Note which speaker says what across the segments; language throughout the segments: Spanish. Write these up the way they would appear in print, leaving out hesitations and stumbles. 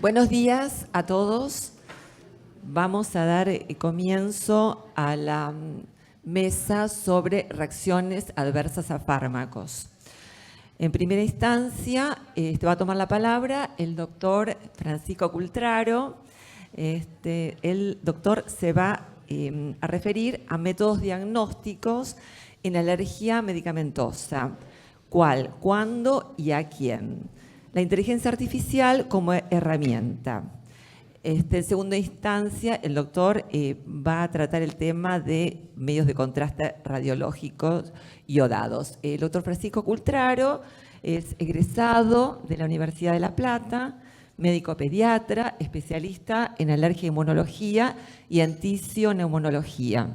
Speaker 1: Buenos días a todos. Vamos a dar comienzo a la mesa sobre reacciones adversas a fármacos. En primera instancia, va a tomar la palabra el doctor Francisco Cultraro. El doctor se va a referir a métodos diagnósticos en alergia medicamentosa. ¿Cuál, cuándo y a quién? La inteligencia artificial como herramienta. En segunda instancia, el doctor va a tratar el tema de medios de contraste radiológicos iodados. El doctor Francisco Cultraro es egresado de la Universidad de La Plata, médico pediatra, especialista en alergia e inmunología y antisioneumonología.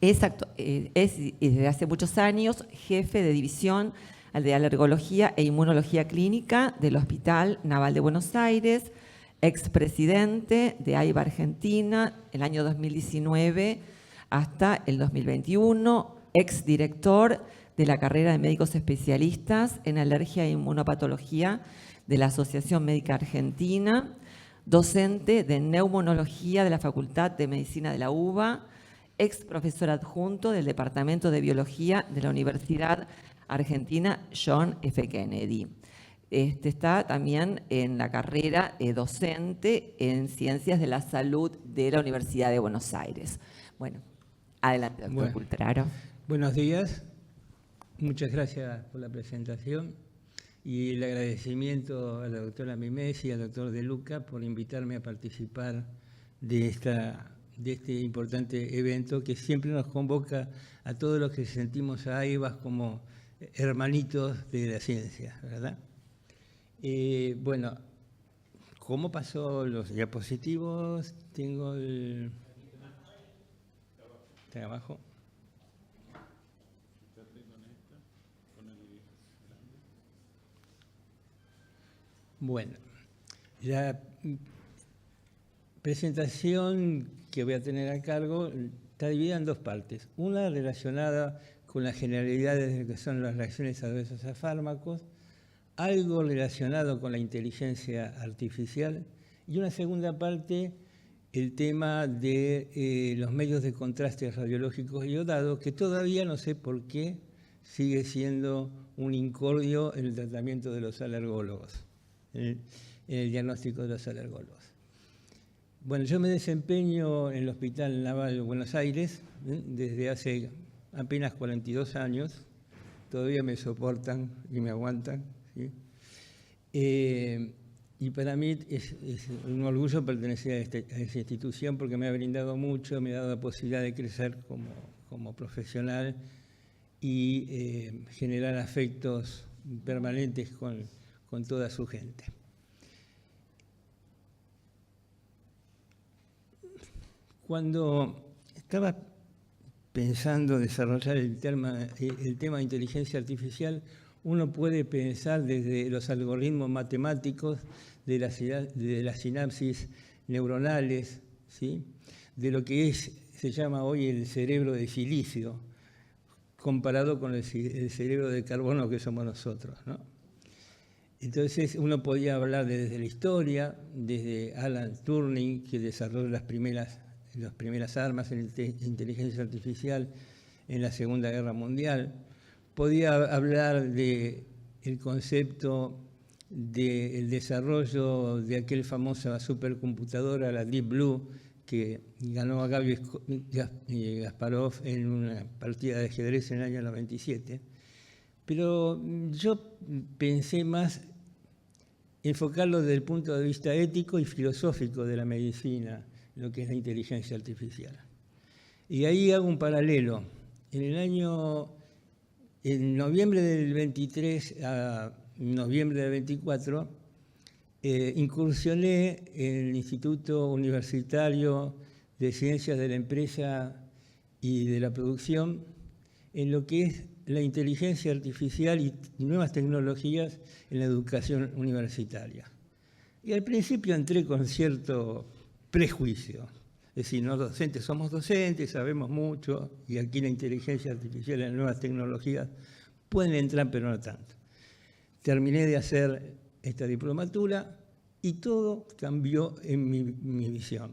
Speaker 1: Es desde hace muchos años jefe de división de alergología e inmunología clínica del Hospital Naval de Buenos Aires, expresidente de AIBA Argentina el año 2019 hasta el 2021, exdirector de la carrera de médicos especialistas en alergia e inmunopatología de la Asociación Médica Argentina, docente de neumonología de la Facultad de Medicina de la UBA, ex profesor adjunto del Departamento de Biología de la Universidad Argentina John F. Kennedy. Está también en la carrera docente en Ciencias de la Salud de la Universidad de Buenos Aires. Bueno, adelante, doctor Cultraro.
Speaker 2: Buenos días. Muchas gracias por la presentación y el agradecimiento a la doctora Mimés y al doctor De Luca por invitarme a participar de este importante evento que siempre nos convoca a todos los que sentimos a AIBA como hermanitos de la ciencia, ¿verdad? Bueno, ¿cómo pasó los diapositivos? Tengo el... ¿Está abajo? Bueno, la presentación que voy a tener a cargo está dividida en dos partes. Una relacionada con las generalidades de lo que son las reacciones adversas a fármacos, algo relacionado con la inteligencia artificial, y una segunda parte, el tema de los medios de contraste radiológicos iodados, que todavía no sé por qué sigue siendo un incordio en el tratamiento de los alergólogos, en el diagnóstico de los alergólogos. Bueno, yo me desempeño en el Hospital Naval de Buenos Aires desde hace apenas 42 años, todavía me soportan y me aguantan, ¿sí? Y para mí es un orgullo pertenecer a esta institución porque me ha brindado mucho, me ha dado la posibilidad de crecer como profesional y generar afectos permanentes con toda su gente. Cuando estaba pensando desarrollar el tema de inteligencia artificial, uno puede pensar desde los algoritmos matemáticos, de las sinapsis neuronales, ¿sí? De lo que se llama hoy el cerebro de silicio, comparado con el cerebro de carbono que somos nosotros, ¿no? Entonces uno podía hablar desde la historia, desde Alan Turing, que desarrolló las primeras armas en inteligencia artificial en la Segunda Guerra Mundial. Podía hablar del concepto del desarrollo de aquella famosa supercomputadora, la Deep Blue, que ganó a Garry Kasparov en una partida de ajedrez en el año 97. Pero yo pensé más enfocarlo desde el punto de vista ético y filosófico de la medicina, lo que es la inteligencia artificial. Y ahí hago un paralelo. En noviembre del 23 a noviembre del 24, incursioné en el Instituto Universitario de Ciencias de la Empresa y de la Producción en lo que es la inteligencia artificial y nuevas tecnologías en la educación universitaria. Y al principio entré con cierto prejuicio. Es decir, los docentes somos docentes, sabemos mucho, y aquí la inteligencia artificial y las nuevas tecnologías pueden entrar, pero no tanto. Terminé de hacer esta diplomatura Y todo cambió en mi visión.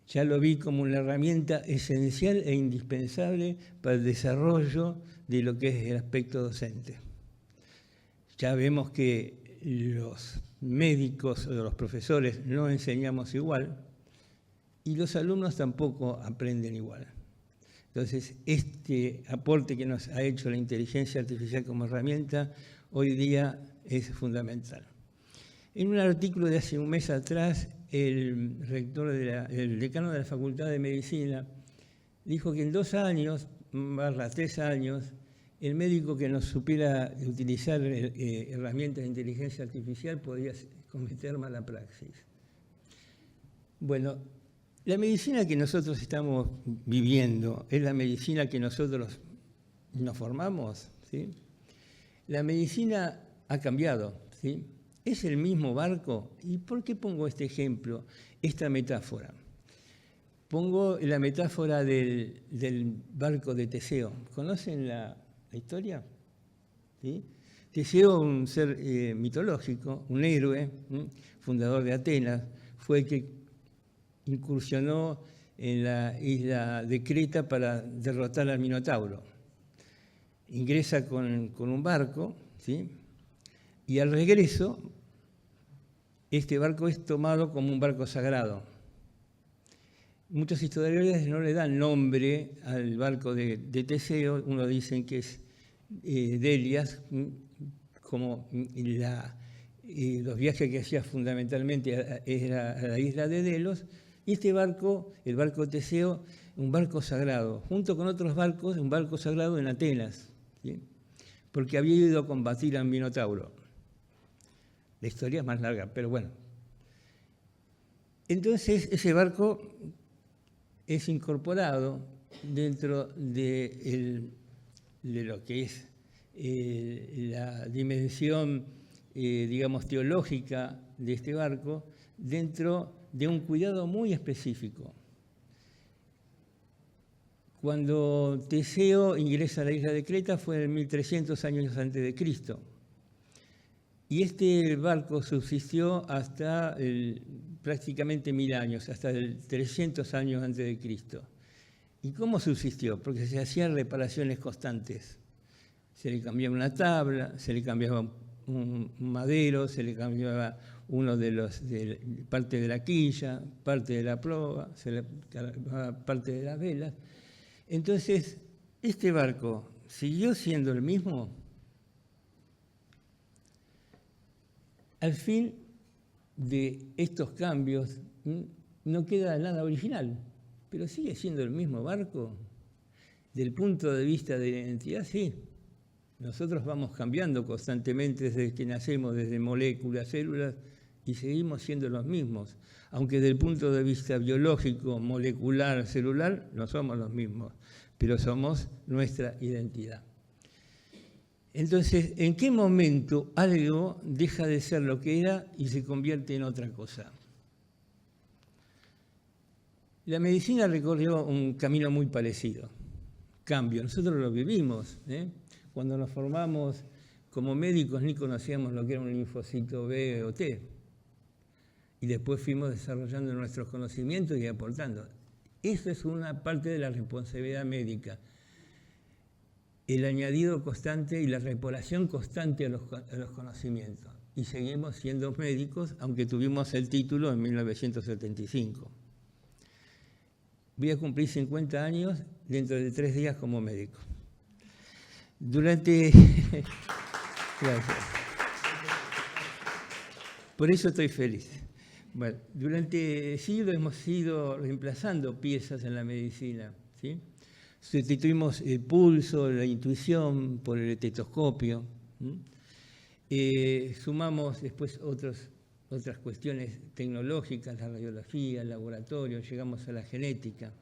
Speaker 2: Ya lo vi como una herramienta esencial e indispensable para el desarrollo de lo que es el aspecto docente. Ya vemos que los médicos o los profesores no enseñamos igual y los alumnos tampoco aprenden igual. Entonces, este aporte que nos ha hecho la inteligencia artificial como herramienta hoy día es fundamental. En un artículo de hace un mes atrás, el decano de la Facultad de Medicina dijo que en 2 años, /3 años, el médico que no supiera utilizar herramientas de inteligencia artificial podía cometer mala praxis. Bueno, la medicina que nosotros estamos viviendo es la medicina que nosotros nos formamos, ¿sí? La medicina ha cambiado, ¿sí? ¿Es el mismo barco? ¿Y por qué pongo este ejemplo, esta metáfora? Pongo la metáfora del barco de Teseo. ¿Conocen la historia? ¿Sí? Teseo, un ser mitológico, un héroe, fundador de Atenas, fue el que incursionó en la isla de Creta para derrotar al Minotauro. Ingresa con un barco, ¿sí? Y al regreso, este barco es tomado como un barco sagrado. Muchos historiadores no le dan nombre al barco de Teseo, uno dicen que es Delias, como los viajes que hacía fundamentalmente era a la isla de Delos, y este barco, el barco Teseo, un barco sagrado, junto con otros barcos, un barco sagrado en Atenas, ¿sí? Porque había ido a combatir al Minotauro. La historia es más larga, pero bueno. Entonces, ese barco es incorporado dentro de lo que es la dimensión, digamos, teológica de este barco, dentro de un cuidado muy específico. Cuando Teseo ingresa a la isla de Creta fue en 1300 años antes de Cristo. Y este barco subsistió hasta prácticamente 1000 años, hasta 300 años antes de Cristo. ¿Y cómo subsistió? Porque se hacían reparaciones constantes. Se le cambiaba una tabla, se le cambiaba un madero, se le cambiaba parte de la quilla, parte de la proa, se le cambiaba parte de las velas. Entonces, este barco siguió siendo el mismo. Al fin de estos cambios no queda nada original, pero sigue siendo el mismo barco. Del punto de vista de la identidad, sí. Nosotros vamos cambiando constantemente desde que nacemos, desde moléculas, células, y seguimos siendo los mismos. Aunque desde el punto de vista biológico, molecular, celular, no somos los mismos, pero somos nuestra identidad. Entonces, ¿en qué momento algo deja de ser lo que era y se convierte en otra cosa? La medicina recorrió un camino muy parecido. Cambio, nosotros lo vivimos, ¿eh? Cuando nos formamos como médicos ni conocíamos lo que era un linfocito B o T. Y después fuimos desarrollando nuestros conocimientos y aportando. Eso es una parte de la responsabilidad médica. El añadido constante y la reparación constante a los conocimientos. Y seguimos siendo médicos, aunque tuvimos el título en 1975. Voy a cumplir 50 años dentro de 3 días como médico. Gracias. Por eso estoy feliz. Bueno, durante siglos hemos ido reemplazando piezas en la medicina, ¿sí? Sustituimos el pulso, la intuición por el estetoscopio. Sumamos después otras cuestiones tecnológicas, la radiografía, el laboratorio, llegamos a la genética.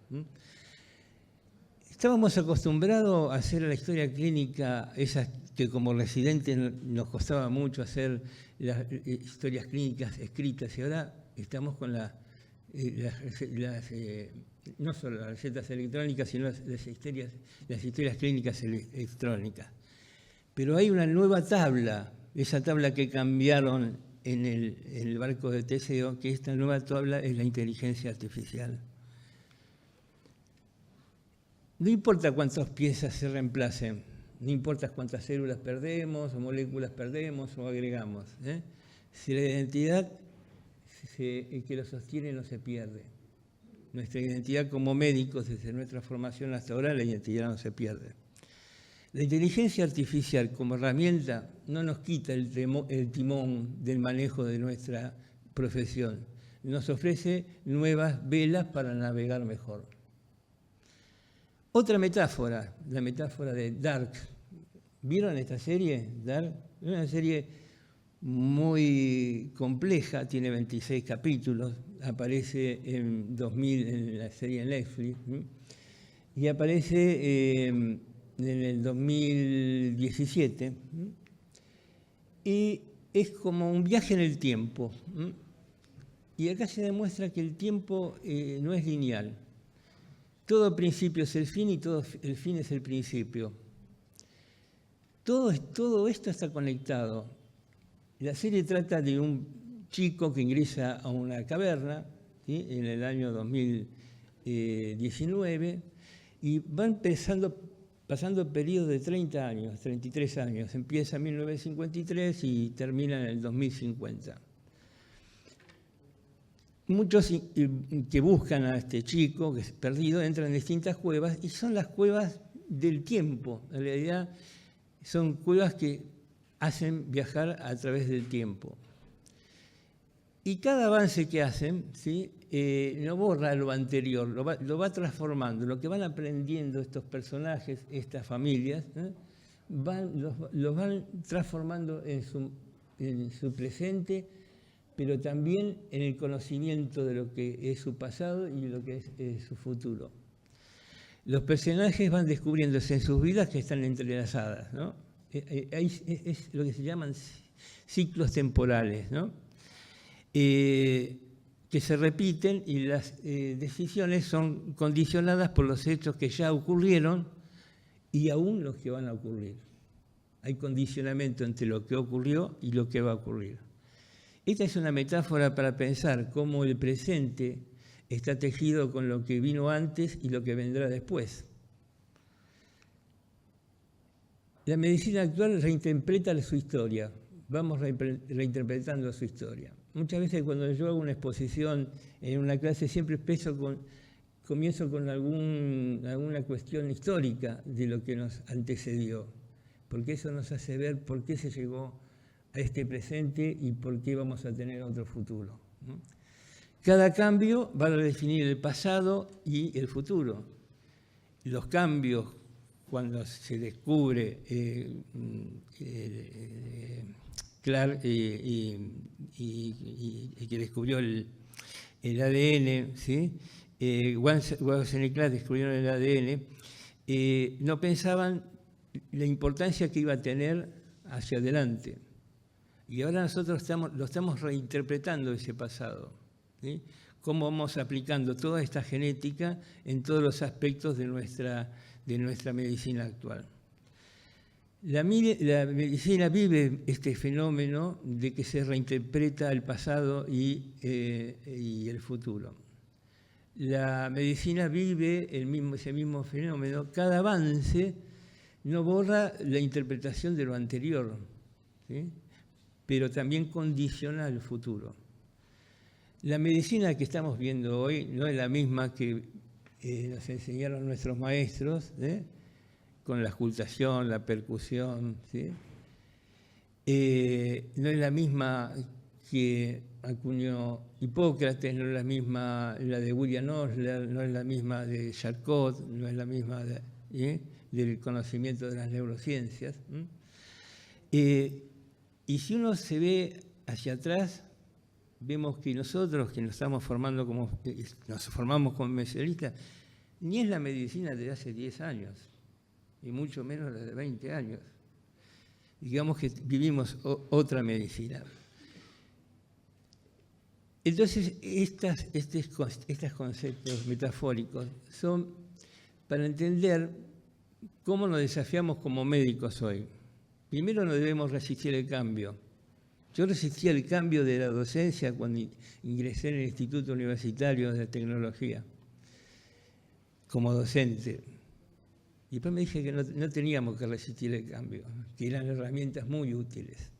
Speaker 2: Estábamos acostumbrados a hacer la historia clínica, esas que como residentes nos costaba mucho hacer las historias clínicas escritas, y ahora estamos con no solo las recetas electrónicas, sino las historias clínicas electrónicas. Pero hay una nueva tabla, esa tabla que cambiaron en el barco de Teseo que esta nueva tabla es la inteligencia artificial. No importa cuántas piezas se reemplacen, no importa cuántas células perdemos, o moléculas perdemos, o agregamos, si la identidad que lo sostiene no se pierde. Nuestra identidad como médicos, desde nuestra formación hasta ahora, la identidad no se pierde. La inteligencia artificial como herramienta no nos quita el timón del manejo de nuestra profesión. Nos ofrece nuevas velas para navegar mejor. Otra metáfora, la metáfora de Dark. ¿Vieron esta serie? Dark es una serie muy compleja, tiene 26 capítulos, aparece en 2000 en la serie en Netflix, y aparece en el 2017, y es como un viaje en el tiempo. Y acá se demuestra que el tiempo no es lineal. Todo principio es el fin y todo el fin es el principio. Todo esto está conectado. La serie trata de un chico que ingresa a una caverna, ¿sí?, en el año 2019, y van pasando periodos de 30 años, 33 años. Empieza en 1953 y termina en el 2050. Muchos que buscan a este chico que es perdido entran en distintas cuevas y son las cuevas del tiempo. En realidad son cuevas que hacen viajar a través del tiempo. Y cada avance que hacen, ¿sí?, no borra lo anterior, lo va transformando. Lo que van aprendiendo estos personajes, estas familias, los van transformando en su presente, pero también en el conocimiento de lo que es su pasado y lo que es su futuro. Los personajes van descubriéndose en sus vidas que están entrelazadas, ¿no? Es lo que se llaman ciclos temporales, ¿no? Que se repiten y las decisiones son condicionadas por los hechos que ya ocurrieron y aún los que van a ocurrir. Hay condicionamiento entre lo que ocurrió y lo que va a ocurrir. Esta es una metáfora para pensar cómo el presente está tejido con lo que vino antes y lo que vendrá después. La medicina actual reinterpreta su historia, vamos reinterpretando su historia. Muchas veces cuando yo hago una exposición en una clase siempre comienzo con alguna cuestión histórica de lo que nos antecedió, porque eso nos hace ver por qué se llegó a este presente y por qué vamos a tener otro futuro. Cada cambio va a definir el pasado y el futuro. Los cambios, cuando se descubre Clark y que descubrió el ADN, ¿sí? Watson y Clark descubrieron el ADN, no pensaban la importancia que iba a tener hacia adelante. Y ahora nosotros lo estamos reinterpretando ese pasado, ¿sí? Cómo vamos aplicando toda esta genética en todos los aspectos de nuestra medicina actual. La medicina vive este fenómeno de que se reinterpreta el pasado y el futuro. La medicina vive ese mismo fenómeno. Cada avance no borra la interpretación de lo anterior, ¿sí?, pero también condiciona el futuro. La medicina que estamos viendo hoy no es la misma que nos enseñaron nuestros maestros, con la auscultación, la percusión, ¿sí? No es la misma que acuñó Hipócrates, no es la misma la de William Osler, no es la misma de Charcot, no es la misma del conocimiento de las neurociencias. Y si uno se ve hacia atrás, vemos que nosotros que nos formamos como especialistas, ni es la medicina de hace 10 años, y mucho menos la de 20 años. Digamos que vivimos otra medicina. Entonces, estos conceptos metafóricos son para entender cómo nos desafiamos como médicos hoy. Primero no debemos resistir el cambio. Yo resistía el cambio de la docencia cuando ingresé en el Instituto Universitario de Tecnología como docente. Y después me dije que no teníamos que resistir el cambio, que eran herramientas muy útiles.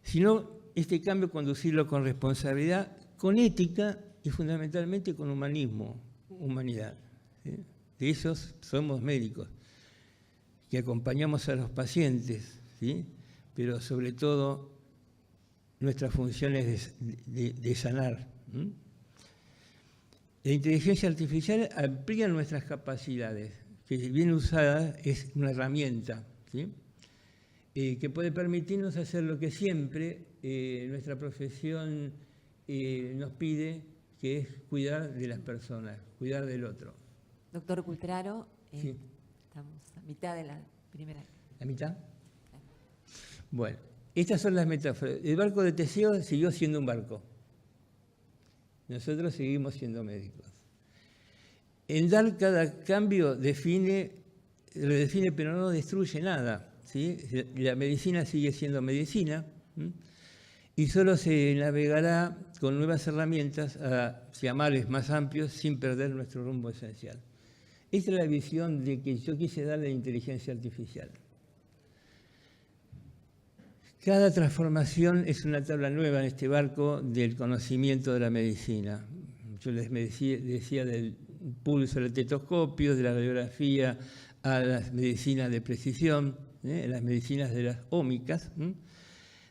Speaker 2: Sino este cambio conducirlo con responsabilidad, con ética y fundamentalmente con humanismo, humanidad. ¿Sí? De esos somos médicos, que acompañamos a los pacientes, ¿sí? Pero sobre todo nuestra función es de sanar. ¿Sí? La inteligencia artificial amplía nuestras capacidades, que bien usada es una herramienta, ¿sí? Que puede permitirnos hacer lo que siempre nuestra profesión nos pide, que es cuidar de las personas, cuidar del otro.
Speaker 1: Doctor Cultraro,
Speaker 2: sí.
Speaker 1: Estamos a mitad de la primera.
Speaker 2: ¿La mitad? Bueno, estas son las metáforas. El barco de Teseo siguió siendo un barco. Nosotros seguimos siendo médicos. En dar cada cambio lo define, pero no destruye nada, ¿sí? La medicina sigue siendo medicina, ¿sí? Y solo se navegará con nuevas herramientas hacia mares más amplios sin perder nuestro rumbo esencial. Esta es la visión de que yo quise darle a la inteligencia artificial. Cada transformación es una tabla nueva en este barco del conocimiento de la medicina. Yo les decía del pulso al estetoscopio, de la radiografía a las medicinas de precisión, las medicinas de las ómicas,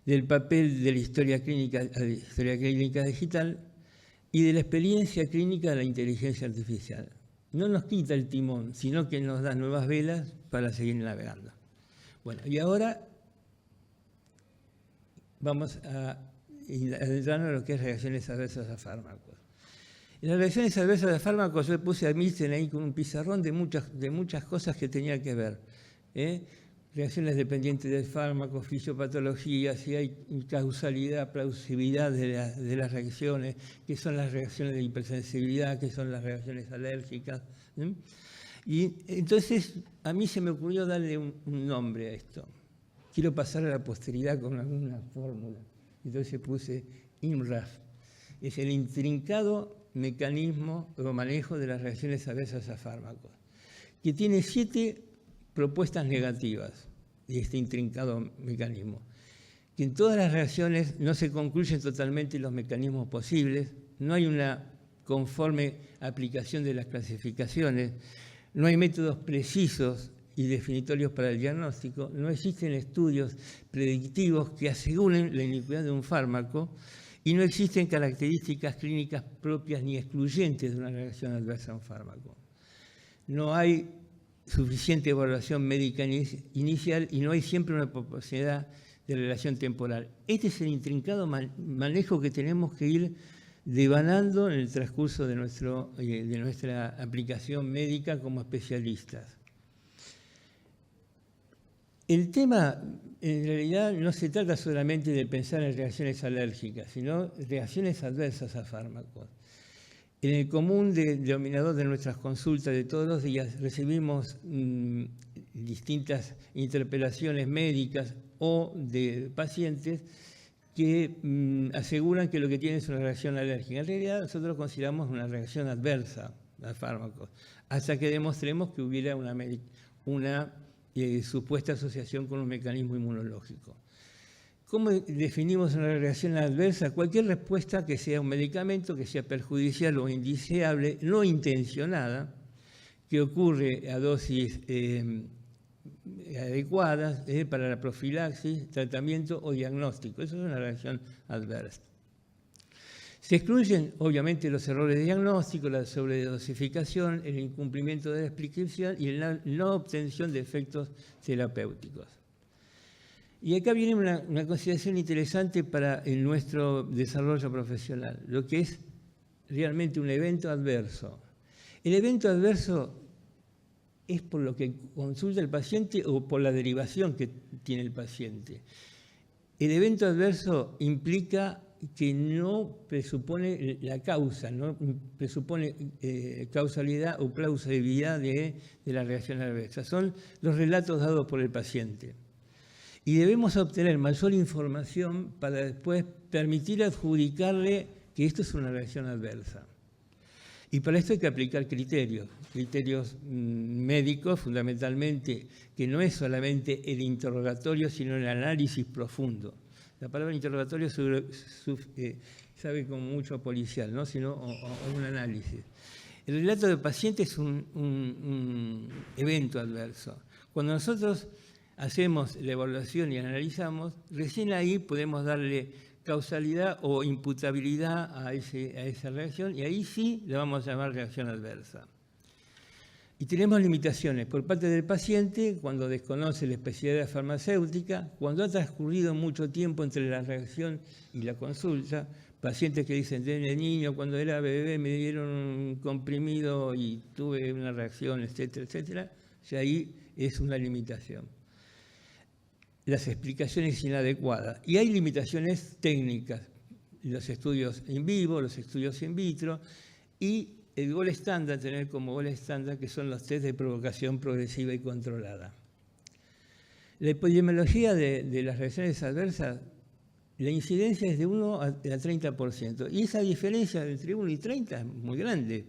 Speaker 2: del papel de la historia clínica a la historia clínica digital y de la experiencia clínica de la inteligencia artificial. No nos quita el timón, sino que nos da nuevas velas para seguir navegando. Bueno, y ahora vamos a adentrarnos en lo que es reacciones adversas a fármacos. En las reacciones adversas a fármacos yo puse a Milsten ahí con un pizarrón de muchas cosas que tenía que ver. Reacciones dependientes del fármaco, fisiopatología, si hay causalidad, plausibilidad de las reacciones, qué son las reacciones de hipersensibilidad, qué son las reacciones alérgicas. Y entonces a mí se me ocurrió darle un nombre a esto. Quiero pasar a la posteridad con alguna fórmula. Entonces puse IMRAF. Es el intrincado mecanismo o manejo de las reacciones adversas a fármacos, que tiene 7 propuestas negativas de este intrincado mecanismo. Que en todas las reacciones no se concluyen totalmente los mecanismos posibles, no hay una conforme aplicación de las clasificaciones, no hay métodos precisos y definitorios para el diagnóstico, no existen estudios predictivos que aseguren la inocuidad de un fármaco y no existen características clínicas propias ni excluyentes de una reacción adversa a un fármaco. No hay suficiente evaluación médica inicial y no hay siempre una proporcionalidad de relación temporal. Este es el intrincado manejo que tenemos que ir devanando en el transcurso de nuestra aplicación médica como especialistas. El tema, en realidad, no se trata solamente de pensar en reacciones alérgicas, sino reacciones adversas a fármacos. En el común denominador de nuestras consultas de todos los días recibimos distintas interpelaciones médicas o de pacientes que aseguran que lo que tienen es una reacción alérgica. En realidad nosotros consideramos una reacción adversa a fármacos, hasta que demostremos que hubiera una supuesta asociación con un mecanismo inmunológico. ¿Cómo definimos una reacción adversa? Cualquier respuesta que sea un medicamento, que sea perjudicial o indeseable, no intencionada, que ocurre a dosis adecuadas para la profilaxis, tratamiento o diagnóstico. Eso es una reacción adversa. Se excluyen, obviamente, los errores de diagnóstico, la sobredosificación, el incumplimiento de la prescripción y la no obtención de efectos terapéuticos. Y acá viene una consideración interesante para nuestro desarrollo profesional, lo que es realmente un evento adverso. El evento adverso es por lo que consulta el paciente o por la derivación que tiene el paciente. El evento adverso implica que no presupone la causa, no presupone causalidad o plausibilidad de la reacción adversa. Son los relatos dados por el paciente. y debemos obtener mayor información para después permitir adjudicarle que esto es una reacción adversa. Y para esto hay que aplicar criterios médicos fundamentalmente, que no es solamente el interrogatorio, sino el análisis profundo. La palabra interrogatorio sabe como mucho a policial, ¿no? Sino un análisis. El relato del paciente es un evento adverso. Cuando nosotros hacemos la evaluación y analizamos, recién ahí podemos darle causalidad o imputabilidad a esa reacción, y ahí sí la vamos a llamar reacción adversa. Y tenemos limitaciones por parte del paciente cuando desconoce la especialidad farmacéutica, cuando ha transcurrido mucho tiempo entre la reacción y la consulta, pacientes que dicen, de niño, cuando era bebé me dieron un comprimido y tuve una reacción, etcétera, etcétera, y ahí es una limitación. Las explicaciones inadecuadas. Y hay limitaciones técnicas, los estudios in vivo, los estudios in vitro, y el gol estándar, tener como gol estándar, que son los test de provocación progresiva y controlada. La epidemiología de las reacciones adversas, la incidencia es de 1 a 30%, y esa diferencia entre 1 y 30 es muy grande.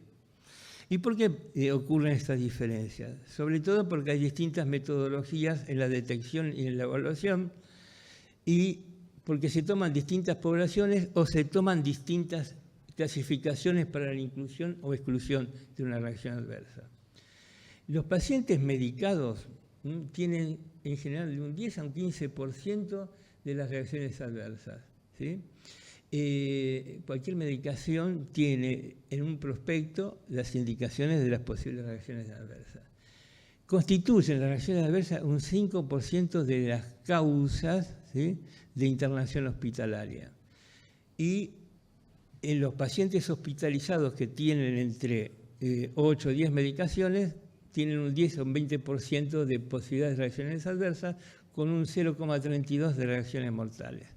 Speaker 2: ¿Y por qué ocurren estas diferencias? Sobre todo porque hay distintas metodologías en la detección y en la evaluación, y porque se toman distintas poblaciones o se toman distintas clasificaciones para la inclusión o exclusión de una reacción adversa. Los pacientes medicados tienen en general de un 10 a un 15% de las reacciones adversas, ¿sí? Cualquier medicación tiene en un prospecto las indicaciones de las posibles reacciones adversas. Constituyen las reacciones adversas un 5% de las causas, ¿sí?, de internación hospitalaria. Y en los pacientes hospitalizados que tienen entre 8 o 10 medicaciones, tienen un 10 o un 20% de posibilidades de reacciones adversas, con un 0,32 de reacciones mortales.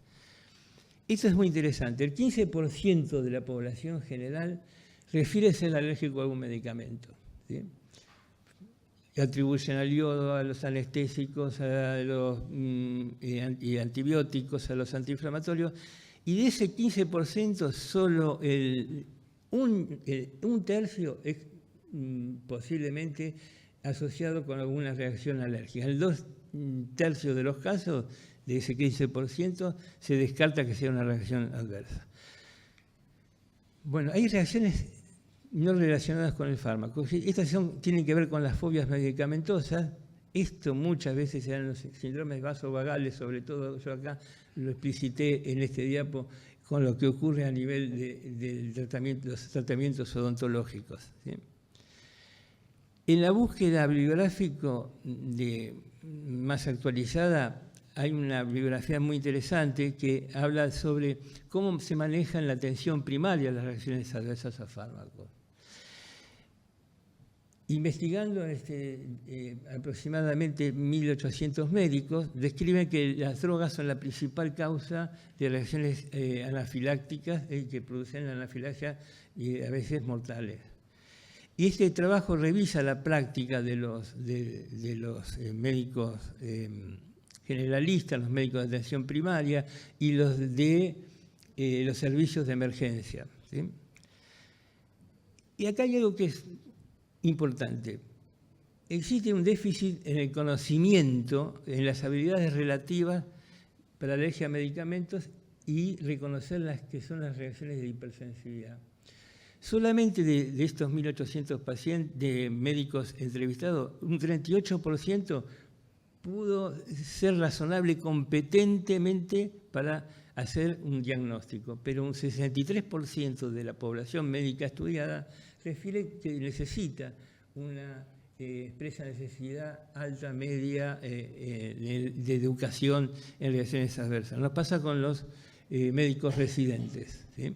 Speaker 2: Esto es muy interesante. El 15% de la población general refiere ser alérgico a algún medicamento, ¿sí? Atribuyen al yodo, a los anestésicos, a los antibióticos, a los antiinflamatorios, y de ese 15% solo un tercio es posiblemente asociado con alguna reacción alérgica. El 2 tercios de los casos, de ese 15%, se descarta que sea una reacción adversa. Bueno, hay reacciones no relacionadas con el fármaco. Estas tienen que ver con las fobias medicamentosas. Esto muchas veces se dan los síndromes vasovagales, sobre todo yo acá lo explicité en este diapo, con lo que ocurre a nivel de los tratamientos odontológicos, ¿sí? En la búsqueda bibliográfica más actualizada, hay una bibliografía muy interesante que habla sobre cómo se maneja en la atención primaria las reacciones adversas a fármacos. Investigando aproximadamente 1.800 médicos, describen que las drogas son la principal causa de reacciones anafilácticas que producen anafilaxia y a veces mortales. Y este trabajo revisa la práctica de los médicos generalistas, los médicos de atención primaria y los de los servicios de emergencia, ¿sí? Y acá hay algo que es importante. Existe un déficit en el conocimiento, en las habilidades relativas para la alergia a medicamentos y reconocer las que son las reacciones de hipersensibilidad. Solamente de estos 1.800 pacientes, de médicos entrevistados, un 38% pudo ser razonable competentemente para hacer un diagnóstico, pero un 63% de la población médica estudiada refiere que necesita una expresa necesidad alta, media, de educación en reacciones adversas. Nos pasa con los médicos residentes, ¿sí?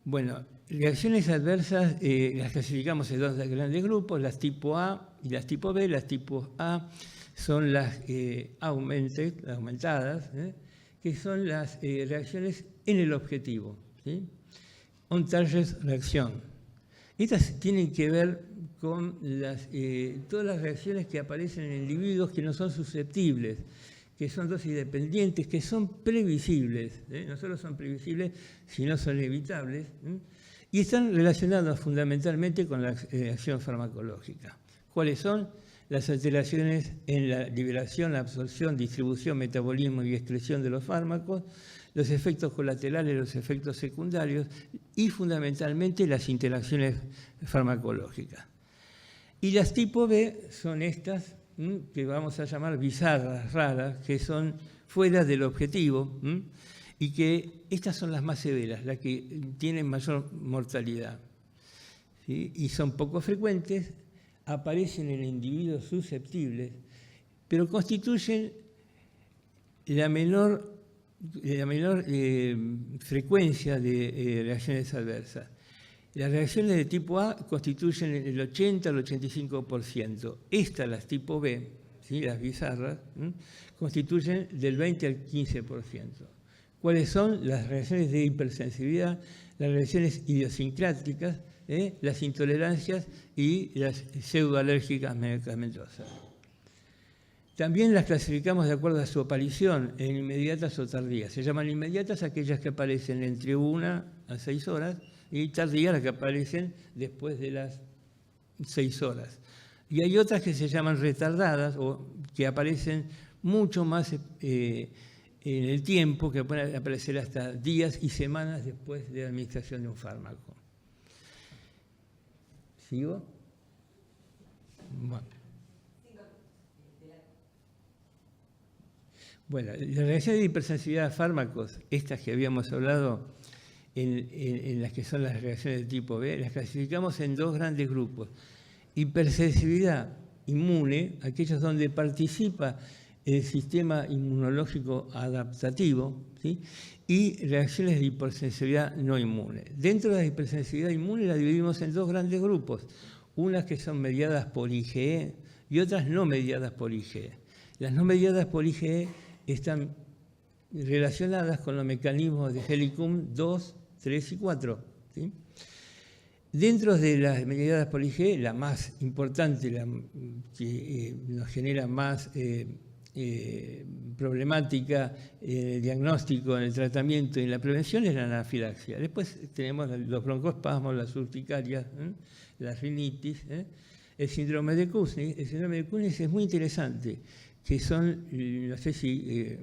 Speaker 2: Bueno, reacciones adversas las clasificamos en dos grandes grupos, las tipo A y las tipo B. Las tipo A son las aumentadas, que son las reacciones en el objetivo, ¿sí? On-target reacción. Estas tienen que ver con todas las reacciones que aparecen en individuos que no son susceptibles, que son dosis dependientes, que son previsibles, no solo son previsibles, sino son evitables, y están relacionados fundamentalmente con la acción farmacológica. ¿Cuáles son? Las alteraciones en la liberación, la absorción, distribución, metabolismo y excreción de los fármacos, los efectos colaterales, los efectos secundarios y fundamentalmente las interacciones farmacológicas. Y las tipo B son estas que vamos a llamar bizarras, raras, que son fuera del objetivo y que estas son las más severas, las que tienen mayor mortalidad, ¿sí? Y son poco frecuentes, aparecen en individuos susceptibles, pero constituyen la menor frecuencia de reacciones adversas. Las reacciones de tipo A constituyen el 80 al 85%. Estas, las tipo B, ¿sí? Las bizarras, constituyen del 20 al 15%. ¿Cuáles son? Las reacciones de hipersensibilidad, las reacciones idiosincráticas, las intolerancias y las pseudoalérgicas medicamentosas. También las clasificamos de acuerdo a su aparición, en inmediatas o tardías. Se llaman inmediatas aquellas que aparecen entre 1 a 6 horas y tardías las que aparecen después de las 6 horas. Y hay otras que se llaman retardadas o que aparecen mucho más en el tiempo, que pueden aparecer hasta días y semanas después de la administración de un fármaco. ¿Sigo? Bueno, la reacción de hipersensibilidad a fármacos, estas que habíamos hablado, en las que son las reacciones de tipo B, las clasificamos en dos grandes grupos. Hipersensibilidad inmune, aquellos donde participa el sistema inmunológico adaptativo, ¿sí? Y reacciones de hipersensibilidad no inmune. Dentro de la hipersensibilidad inmune la dividimos en dos grandes grupos, unas que son mediadas por IgE y otras no mediadas por IgE. Las no mediadas por IgE están relacionadas con los mecanismos de Helicum 2, 3 y 4. ¿Sí? Dentro de las mediadas por IgE, la más importante, la que nos genera más problemática en el diagnóstico, en el tratamiento y en la prevención es la anafilaxia. Después tenemos los broncoespasmos, las urticarias, la rinitis, el síndrome de Kuznets. El síndrome de Kuznets es muy interesante, que son, no sé si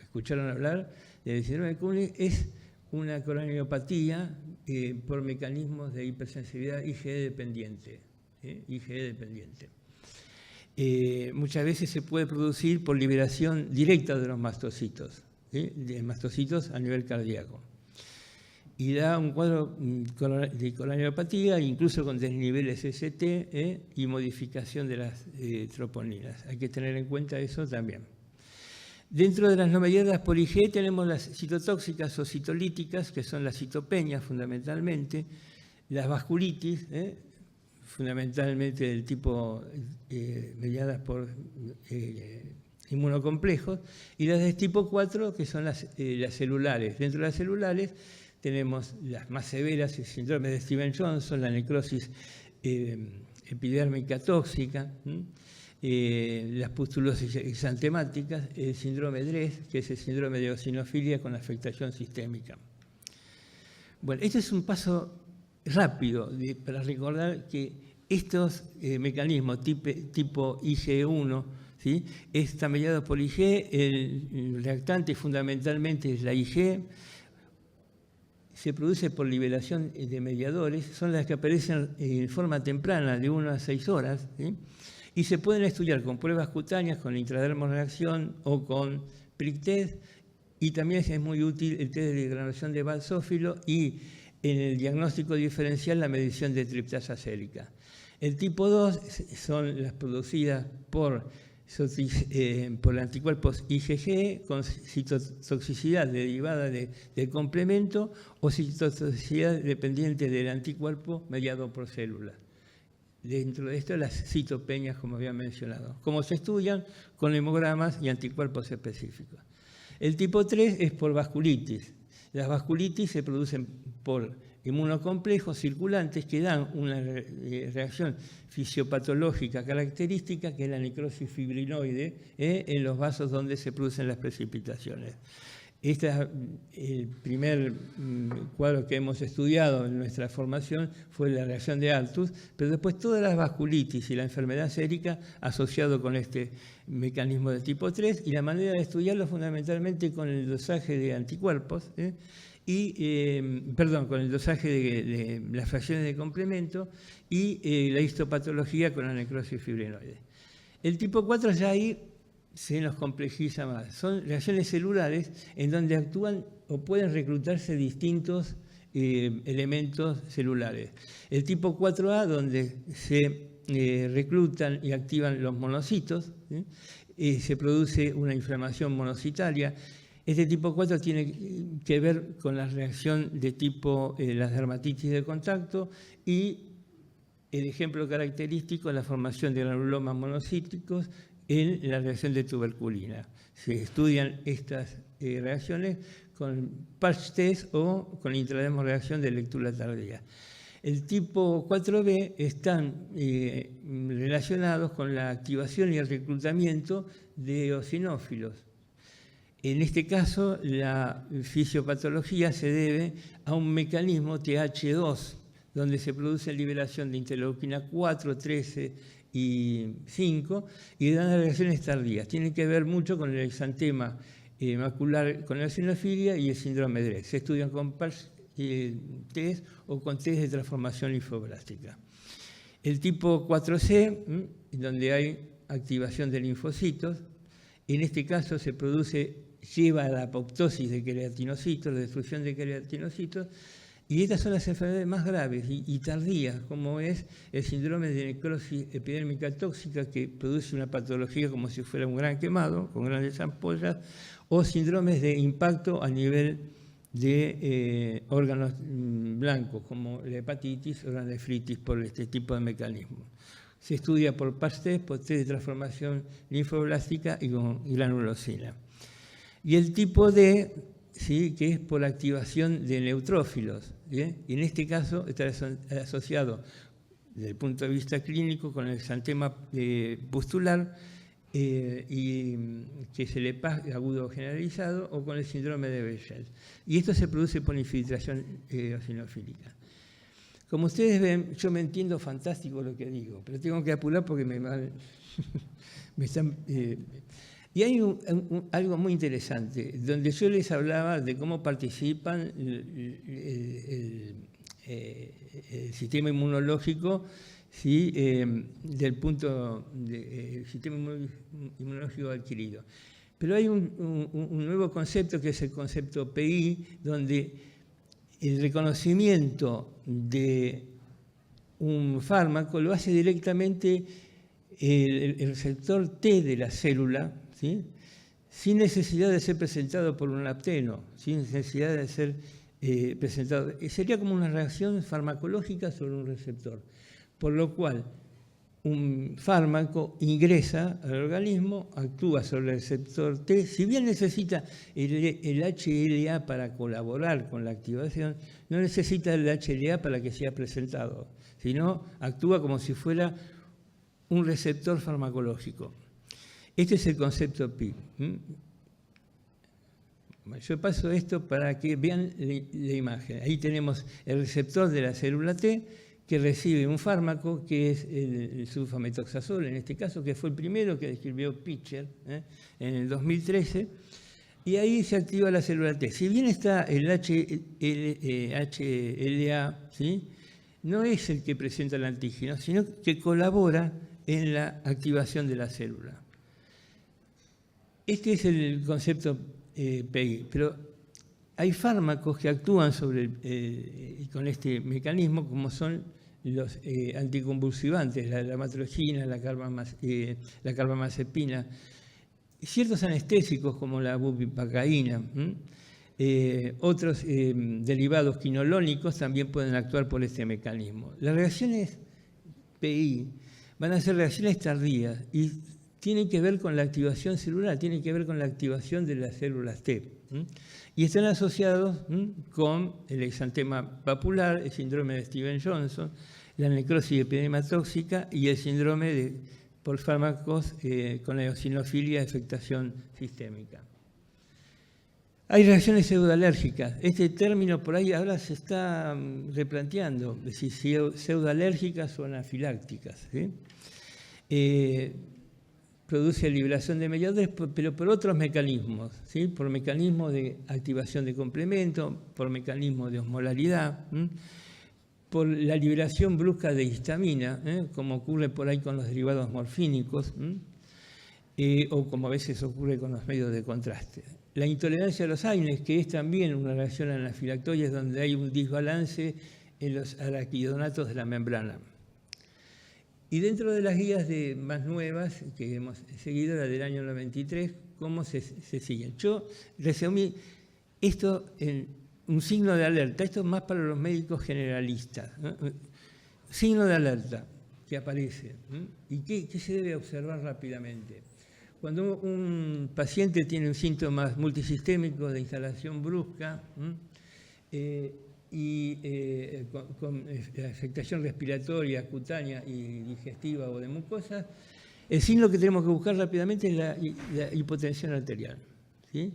Speaker 2: escucharon hablar del síndrome de Kuznets, es una coronariopatía por mecanismos de hipersensibilidad IgE dependiente. IgE dependiente. Muchas veces se puede producir por liberación directa de los mastocitos, de mastocitos a nivel cardíaco. Y da un cuadro de coronariopatía, incluso con desniveles ST y modificación de las troponinas. Hay que tener en cuenta eso también. Dentro de las no mediadas por IgE tenemos las citotóxicas o citolíticas, que son las citopenias fundamentalmente, las vasculitis, fundamentalmente del tipo mediadas por inmunocomplejos, y las de tipo 4, que son las celulares. Dentro de las celulares tenemos las más severas, el síndrome de Stevens-Johnson, la necrosis epidérmica tóxica, las pustulosis exantemáticas, el síndrome DRESS, que es el síndrome de eosinofilia con afectación sistémica. Bueno, este es un paso rápido para recordar que estos mecanismos tipo IgE1, ¿sí? Está mediado por IgE, el reactante fundamentalmente es la IgE, se produce por liberación de mediadores, son las que aparecen en forma temprana de 1 a 6 horas, ¿sí? Y se pueden estudiar con pruebas cutáneas, con intradermal reacción o con PRIC-test, y también es muy útil el test de granulación de basófilo y en el diagnóstico diferencial la medición de triptasa sérica. El tipo 2 son las producidas por anticuerpos IgG con citotoxicidad derivada del complemento o citotoxicidad dependiente del anticuerpo mediado por células. Dentro de esto las citopenias, como había mencionado, como se estudian con hemogramas y anticuerpos específicos. El tipo 3 es por vasculitis Las vasculitis se producen por inmunocomplejos circulantes que dan una reacción fisiopatológica característica, que es la necrosis fibrinoide, en los vasos donde se producen las precipitaciones. Este es el primer cuadro que hemos estudiado en nuestra formación, fue la reacción de Altus, pero después todas las vasculitis y la enfermedad sérica asociado con este mecanismo de tipo 3, y la manera de estudiarlo fundamentalmente con el dosaje de anticuerpos, con el dosaje de las fracciones de complemento y la histopatología con la necrosis fibrinoide. El tipo 4 ya ahí se nos complejiza más. Son reacciones celulares en donde actúan o pueden reclutarse distintos elementos celulares. El tipo 4A, donde se reclutan y activan los monocitos, se produce una inflamación monocitaria. Este tipo 4 tiene que ver con la reacción de tipo las dermatitis de contacto y el ejemplo característico es la formación de granulomas monocíticos en la reacción de tuberculina. Se estudian estas reacciones con patch test o con intrademos reacción de lectura tardía. El tipo 4B están relacionados con la activación y el reclutamiento de eosinófilos. En este caso, la fisiopatología se debe a un mecanismo TH2, donde se produce liberación de interleuquina 4, 13 y 5, y dan reacciones tardías. Tiene que ver mucho con el exantema macular con eosinofilia y el síndrome de Rett. Se estudian con test o con test de transformación linfoblástica. El tipo 4C, donde hay activación de linfocitos, en este caso se lleva a la apoptosis de queratinocitos, la destrucción de queratinocitos, y estas son las enfermedades más graves y tardías, como es el síndrome de necrosis epidérmica tóxica, que produce una patología como si fuera un gran quemado, con grandes ampollas, o síndromes de impacto a nivel de órganos blancos, como la hepatitis o la nefritis, por este tipo de mecanismos. Se estudia por PASTES, por test de transformación linfoblástica y con granulosina. Y el tipo D, ¿sí?, que es por activación de neutrófilos, ¿bien? Y en este caso está asociado desde el punto de vista clínico con el exantema pustular y que se le pasa agudo generalizado, o con el síndrome de Behçet. Y esto se produce por infiltración eosinofílica. Como ustedes ven, yo me entiendo fantástico lo que digo, pero tengo que apurar porque me están... Y hay algo muy interesante, donde yo les hablaba de cómo participan el sistema inmunológico, ¿sí?, del punto del sistema inmunológico adquirido. Pero hay un nuevo concepto, que es el concepto PI, donde el reconocimiento de un fármaco lo hace directamente el receptor T de la célula, ¿sí?, sin necesidad de ser presentado por un apteno, sin necesidad de ser presentado. Sería como una reacción farmacológica sobre un receptor, por lo cual un fármaco ingresa al organismo, actúa sobre el receptor T, si bien necesita el HLA para colaborar con la activación, no necesita el HLA para que sea presentado, sino actúa como si fuera un receptor farmacológico. Este es el concepto PI. Yo paso esto para que vean la imagen. Ahí tenemos el receptor de la célula T, que recibe un fármaco que es el sulfametoxazol, en este caso, que fue el primero que describió Pitcher en el 2013, y ahí se activa la célula T. Si bien está el HLA, ¿sí?, no es el que presenta el antígeno, sino que colabora en la activación de la célula. Este es el concepto PI, pero hay fármacos que actúan con este mecanismo, como son los anticonvulsivantes, la lamotrigina, la carbamazepina, ciertos anestésicos como la bupivacaína, otros derivados quinoloónicos también pueden actuar por este mecanismo. Las reacciones PI van a ser reacciones tardías y tienen que ver con la activación celular, tienen que ver con la activación de las células T. y están asociados con el exantema papular, el síndrome de Stevens-Johnson, la necrosis epidematóxica y el síndrome por fármacos con la eosinofilia de afectación sistémica. Hay reacciones pseudoalérgicas. Este término por ahí ahora se está replanteando, es decir, pseudoalérgicas o anafilácticas. ¿Sí? Produce liberación de mediadores, pero por otros mecanismos, ¿sí? Por mecanismos de activación de complemento, por mecanismos de osmolaridad, por la liberación brusca de histamina, como ocurre por ahí con los derivados morfínicos, o como a veces ocurre con los medios de contraste. La intolerancia a los AINES, que es también una reacción anafilactoria, es donde hay un desbalance en los araquidonatos de la membrana. Y dentro de las guías más nuevas que hemos seguido, la del año 93, ¿cómo se siguen? Yo resumí esto en un signo de alerta. Esto es más para los médicos generalistas, ¿no? Signo de alerta que aparece. ¿Y qué se debe observar rápidamente? Cuando un paciente tiene un síntoma multisistémico de instalación brusca con afectación respiratoria, cutánea y digestiva o de mucosas, el signo que tenemos que buscar rápidamente es la hipotensión arterial. ¿Sí?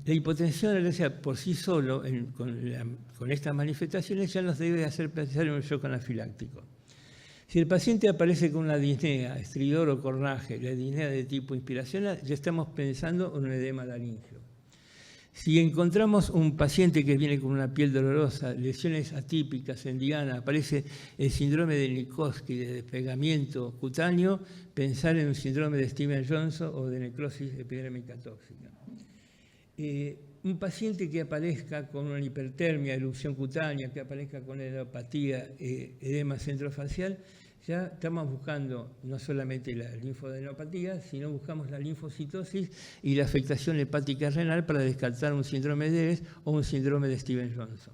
Speaker 2: La hipotensión arterial por sí solo, con estas manifestaciones, ya nos debe hacer pensar en un shock anafiláctico. Si el paciente aparece con una disnea, estridor o cornaje, la disnea de tipo inspiracional, ya estamos pensando en un edema laríngeo. Si encontramos un paciente que viene con una piel dolorosa, lesiones atípicas en diana, aparece el síndrome de Nikoski, de despegamiento cutáneo, pensar en un síndrome de Stevens-Johnson o de necrosis epidérmica tóxica. Un paciente que aparezca con una hipertermia, erupción cutánea, que aparezca con edemopatía, edema centrofacial, ya estamos buscando no solamente la linfoadenopatía, sino buscamos la linfocitosis y la afectación hepática renal para descartar un síndrome de ES o un síndrome de Stevens-Johnson.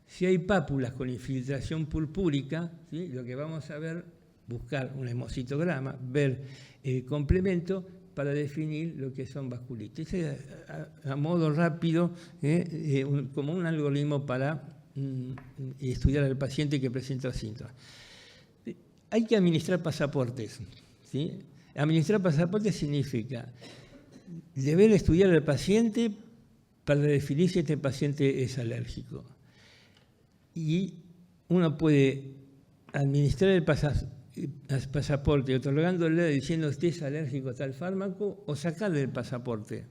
Speaker 2: Si hay pápulas con infiltración purpúrica, ¿sí? Lo que vamos a ver, buscar un hemocitograma, ver el complemento para definir lo que son vasculitis. A modo rápido, como un algoritmo para estudiar al paciente que presenta síntomas. Hay que administrar pasaportes. ¿Sí? Administrar pasaportes significa deber estudiar al paciente para definir si este paciente es alérgico. Y uno puede administrar el pasaporte otorgándole diciendo usted es alérgico a tal fármaco o sacarle el pasaporte.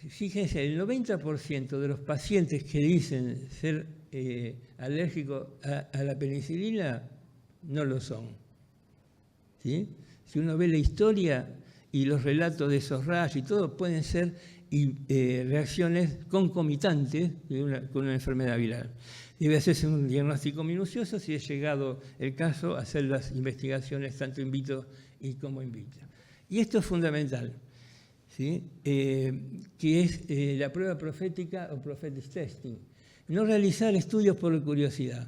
Speaker 2: Fíjense, el 90% de los pacientes que dicen ser alérgicos a la penicilina no lo son. ¿Sí? Si uno ve la historia y los relatos de esos rayos y todo, pueden ser reacciones concomitantes con una enfermedad viral. Debe hacerse un diagnóstico minucioso, si es llegado el caso, hacer las investigaciones tanto in vitro y como in vitro. Y esto es fundamental, ¿sí? Que es la prueba profética o prophetic testing. No realizar estudios por curiosidad.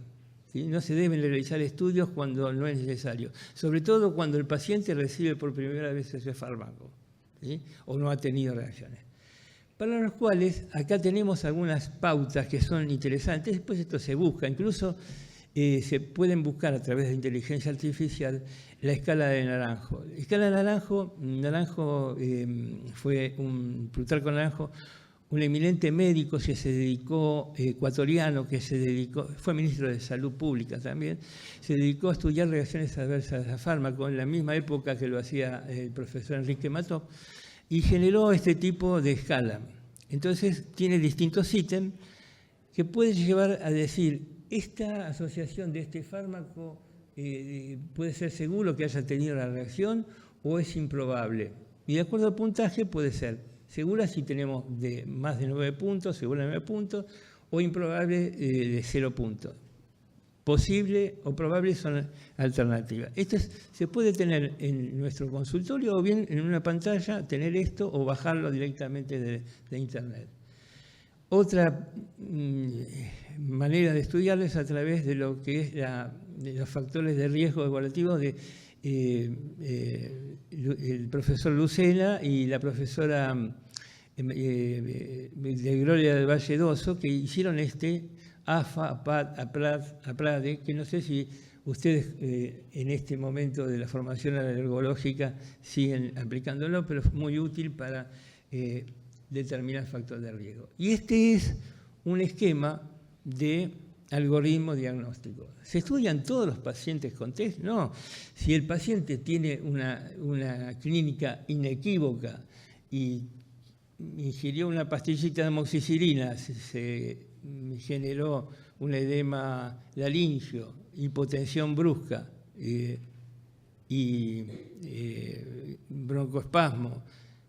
Speaker 2: ¿Sí? No se deben realizar estudios cuando no es necesario, sobre todo cuando el paciente recibe por primera vez ese fármaco, ¿sí? O no ha tenido reacciones. Para los cuales acá tenemos algunas pautas que son interesantes, después esto se busca, incluso se pueden buscar a través de inteligencia artificial la escala de Naranjo. La escala de Naranjo fue Plutarco Naranjo, un eminente médico que se dedicó, ecuatoriano, que fue ministro de Salud Pública también, se dedicó a estudiar reacciones adversas a fármacos en la misma época que lo hacía el profesor Enrique Mató, y generó este tipo de escala. Entonces tiene distintos ítems que puede llevar a decir, esta asociación de este fármaco puede ser seguro que haya tenido la reacción o es improbable. Y de acuerdo al puntaje puede ser segura si tenemos de más de 9 puntos, segura de 9 puntos, o improbable de 0 puntos. Posible o probable son alternativas. Esto se puede tener en nuestro consultorio o bien en una pantalla, tener esto o bajarlo directamente de Internet. Otra manera de estudiarlo es a través de lo que es de los factores de riesgo evaluativo de el profesor Lucena y la profesora de Gloria del Valle Doso, que hicieron APRADE, que no sé si ustedes en este momento de la formación alergológica siguen aplicándolo, pero es muy útil para determinar factor de riesgo. Y este es un esquema de algoritmo diagnóstico. ¿Se estudian todos los pacientes con test? No. Si el paciente tiene una clínica inequívoca y ingirió una pastillita de amoxicilina, se generó un edema laringio, hipotensión brusca y broncoespasmo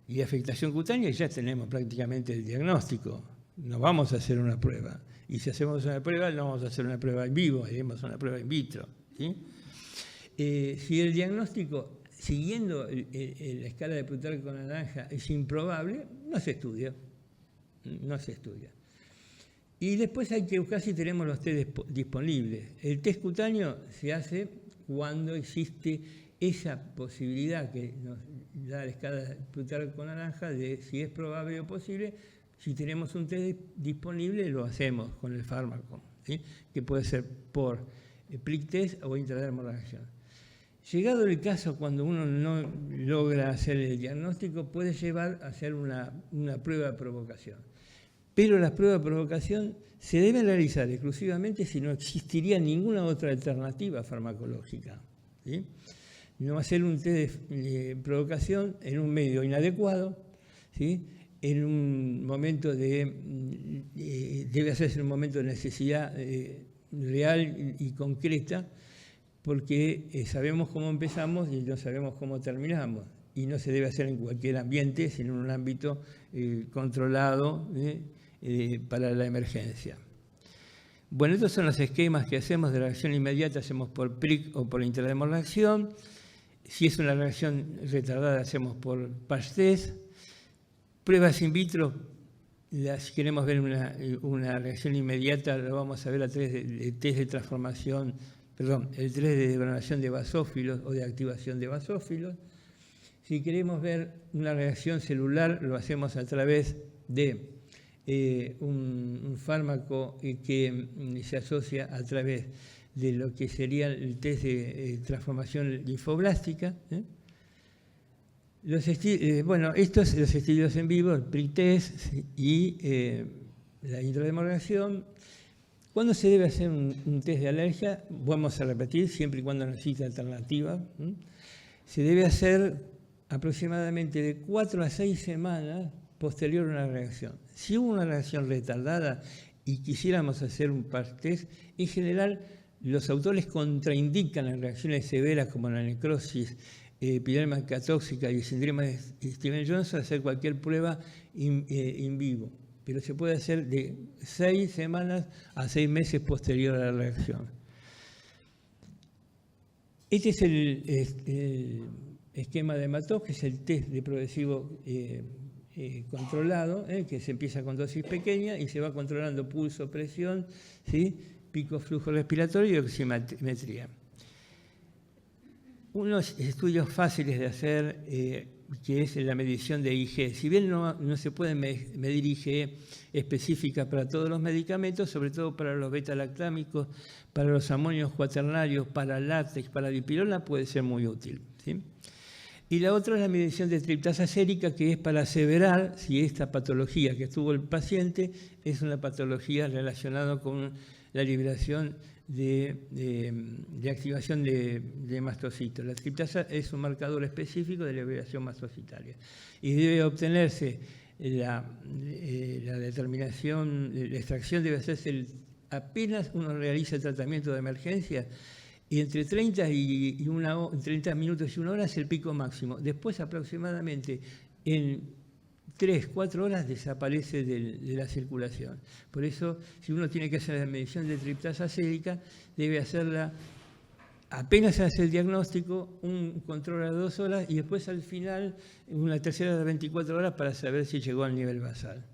Speaker 2: y afectación cutánea, ya tenemos prácticamente el diagnóstico. No vamos a hacer una prueba. Y si hacemos una prueba, no vamos a hacer una prueba en vivo, haremos una prueba in vitro, ¿sí? Si el diagnóstico, siguiendo la escala de Plutarco-Naranja, es improbable, no se estudia. No se estudia. Y después hay que buscar si tenemos los test disponibles. El test cutáneo se hace cuando existe esa posibilidad que nos da la escala de Plutarco-Naranja de si es probable o posible. Si tenemos un test disponible, lo hacemos con el fármaco, ¿sí? Que puede ser por prick test o intradermal reacción. Llegado el caso, cuando uno no logra hacer el diagnóstico, puede llevar a hacer una prueba de provocación. Pero las pruebas de provocación se deben realizar exclusivamente si no existiría ninguna otra alternativa farmacológica, ¿sí? No hacer un test de provocación en un medio inadecuado, ¿sí? En un momento debe hacerse en un momento de necesidad real y concreta, porque sabemos cómo empezamos y no sabemos cómo terminamos. Y no se debe hacer en cualquier ambiente, sino en un ámbito controlado para la emergencia. Bueno, estos son los esquemas que hacemos de reacción inmediata, hacemos por PRIC o por intradermal reacción. Si es una reacción retardada, hacemos por patch test. Pruebas in vitro, si queremos ver una reacción inmediata, lo vamos a ver a través de test de transformación, el test de degradación de basófilos o de activación de basófilos. Si queremos ver una reacción celular, lo hacemos a través de un fármaco que se asocia a través de lo que sería el test de transformación linfoblástica. Estos los estudios en vivo, el PRIC-test y la intradermal reacción. ¿Cuándo se debe hacer un test de alergia? Vamos a repetir, siempre y cuando necesite alternativa. Se debe hacer aproximadamente de 4 a 6 semanas posterior a una reacción. Si hubo una reacción retardada y quisiéramos hacer un patch test, en general los autores contraindican las reacciones severas como la necrosis epidérmica tóxica y síndrome de Stevens-Johnson, hacer cualquier prueba in vivo, pero se puede hacer de 6 semanas a 6 meses posterior a la reacción. Este es el esquema de Matov, que es el test de progresivo controlado, que se empieza con dosis pequeña y se va controlando pulso, presión, ¿sí? Pico, flujo respiratorio y oximetría. Unos estudios fáciles de hacer, que es la medición de IgE. Si bien no se puede medir IgE específica para todos los medicamentos, sobre todo para los beta-lactámicos, para los amonios cuaternarios, para látex, para dipirona, puede ser muy útil, ¿sí? Y la otra es la medición de triptasa sérica, que es para aseverar si esta patología que tuvo el paciente es una patología relacionada con la liberación de activación de mastocitos. La triptasa es un marcador específico de liberación mastocitaria y debe obtenerse la determinación, la extracción debe hacerse apenas uno realiza el tratamiento de emergencia, y entre 30 minutos y 1 hora es el pico máximo. Después aproximadamente en 3-4 horas desaparece de la circulación. Por eso, si uno tiene que hacer la medición de triptasa sérica, debe hacerla apenas se hace el diagnóstico, un control a 2 horas y después al final una tercera de 24 horas para saber si llegó al nivel basal.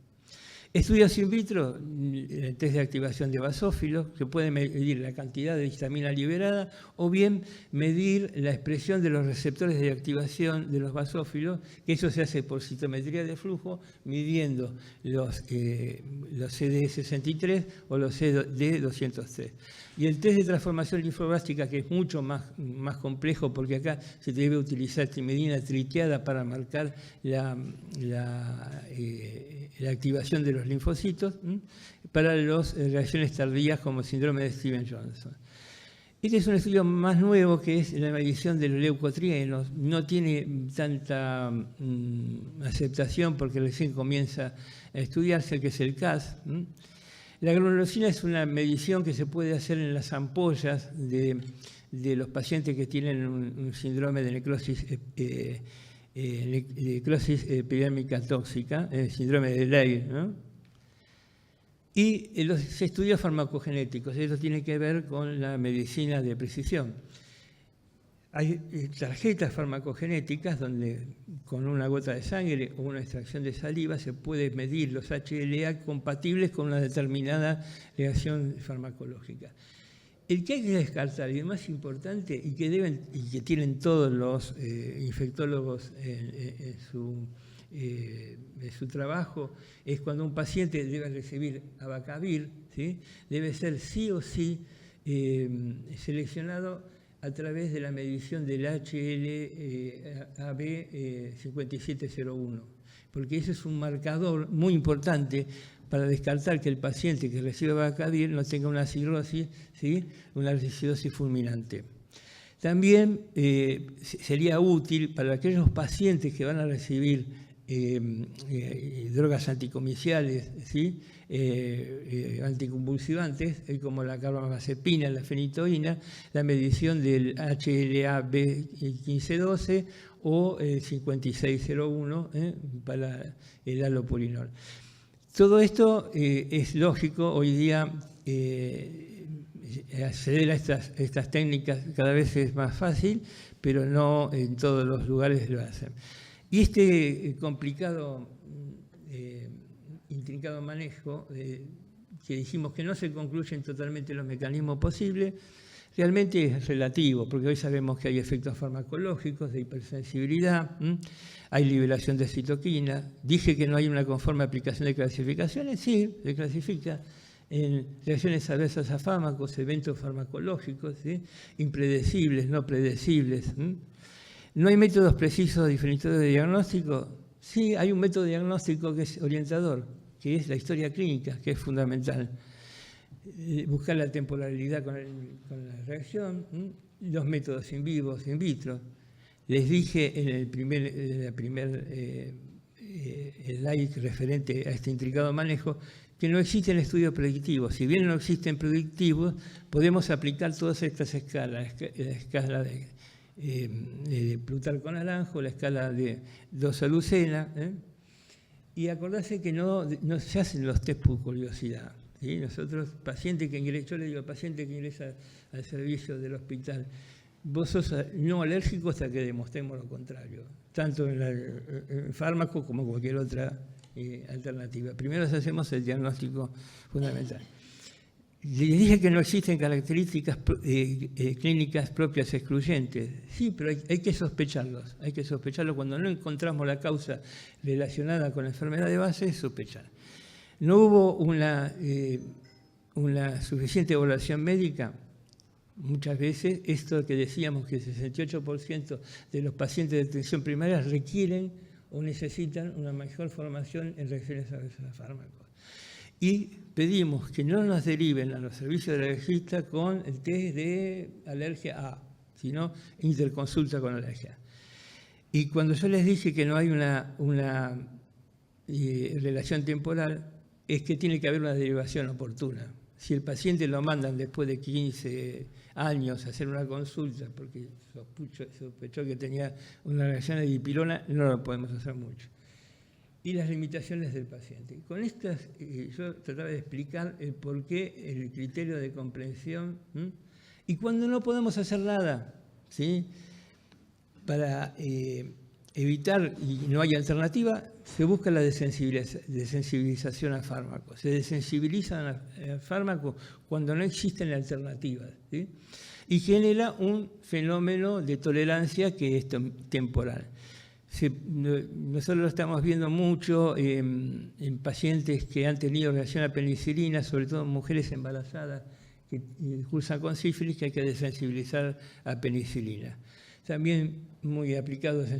Speaker 2: Estudios in vitro, el test de activación de basófilos, que puede medir la cantidad de histamina liberada, o bien medir la expresión de los receptores de activación de los basófilos, que eso se hace por citometría de flujo, midiendo los CD63 o los CD203. Y el test de transformación linfoblástica, que es mucho más complejo, porque acá se debe utilizar trimedina tritiada para marcar la activación de los linfocitos para las reacciones tardías como el síndrome de Stevens-Johnson. Este es un estudio más nuevo, que es la medición de los leucotrienos. No tiene tanta aceptación porque recién comienza a estudiarse, que es el CAS. La granulosina es una medición que se puede hacer en las ampollas de los pacientes que tienen un síndrome de necrosis epidérmica tóxica, el síndrome de Leigh, ¿no? Y los estudios farmacogenéticos, eso tiene que ver con la medicina de precisión. Hay tarjetas farmacogenéticas donde con una gota de sangre o una extracción de saliva se puede medir los HLA compatibles con una determinada reacción farmacológica. El que hay que descartar, y el más importante, y que tienen todos los infectólogos en su trabajo, es cuando un paciente debe recibir abacavir, ¿sí? Debe ser sí o sí seleccionado a través de la medición del HLA-B5701, porque ese es un marcador muy importante para descartar que el paciente que recibe abacavir no tenga una cirrosis, ¿sí? Una acidosis fulminante. También sería útil para aquellos pacientes que van a recibir drogas anticomiциales, ¿sí? Anticonvulsivantes, como la carbamazepina, la fenitoína, la medición del HLA-B1512 o el 5601 para el halopurinol. Todo esto es lógico, hoy día acceder a estas técnicas cada vez es más fácil, pero no en todos los lugares lo hacen. Y este complicado, intrincado manejo, que dijimos que no se concluyen totalmente los mecanismos posibles, realmente es relativo, porque hoy sabemos que hay efectos farmacológicos de hipersensibilidad, hay liberación de citoquina. Dije que no hay una conforme aplicación de clasificaciones, sí, se clasifica en reacciones adversas a fármacos, eventos farmacológicos, ¿sí? Impredecibles, no predecibles. ¿No hay métodos precisos diferenciadores de diagnóstico? Sí, hay un método diagnóstico que es orientador, que es la historia clínica, que es fundamental. Buscar la temporalidad con la reacción, los métodos in vivo, in vitro. Les dije en el primer slide referente a este intricado manejo que no existen estudios predictivos. Si bien no existen predictivos, podemos aplicar todas estas escalas, la escala de Plutarco Naranjo, la escala de Dosa-Lucena, y acordarse que no se hacen los test por curiosidad. ¿Sí? Nosotros, paciente que ingresa, yo le digo al paciente que ingresa al servicio del hospital, vos sos no alérgico hasta que demostremos lo contrario, tanto en el fármaco como cualquier otra alternativa. Primero hacemos el diagnóstico fundamental. Le dije que no existen características clínicas propias excluyentes. Sí, pero hay que sospecharlos. Hay que sospecharlos cuando no encontramos la causa relacionada con la enfermedad de base, sospechar. No hubo una suficiente evaluación médica. Muchas veces, esto que decíamos que el 68% de los pacientes de atención primaria requieren o necesitan una mejor formación en reacciones adversas a fármacos. Y pedimos que no nos deriven a los servicios de alergista con el test de alergia A, sino interconsulta con alergia. Y cuando yo les dije que no hay una relación temporal, es que tiene que haber una derivación oportuna. Si el paciente lo mandan después de 15 años a hacer una consulta porque sospechó que tenía una reacción de dipirona, no lo podemos hacer mucho. Y las limitaciones del paciente. Con estas yo trataba de explicar el porqué, el criterio de comprensión, y cuando no podemos hacer nada, ¿sí? Para evitar y no hay alternativa, se busca la desensibilización a fármacos. Se desensibilizan al fármaco cuando no existen alternativas, ¿sí? Y genera un fenómeno de tolerancia que es temporal. Nosotros lo estamos viendo mucho en pacientes que han tenido reacción a penicilina, sobre todo mujeres embarazadas que cursan con sífilis, que hay que desensibilizar a penicilina. También muy aplicados en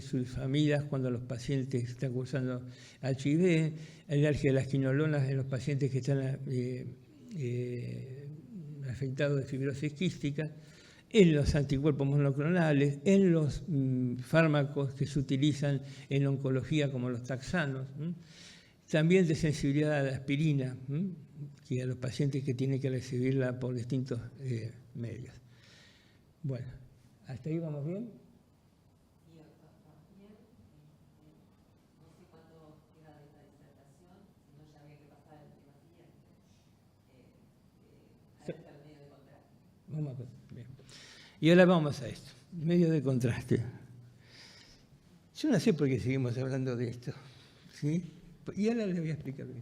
Speaker 2: sulfamidas cuando los pacientes están cursando HIV, alergia a las quinolonas en los pacientes que están afectados de fibrosis quística, en los anticuerpos monoclonales, en los fármacos que se utilizan en oncología como los taxanos, también de sensibilidad a la aspirina, que a los pacientes que tienen que recibirla por distintos medios. Bueno, ¿hasta ahí vamos bien? Y ahora vamos a esto, medio de contraste. Yo no sé por qué seguimos hablando de esto, ¿sí? Y ahora les voy a explicar bien.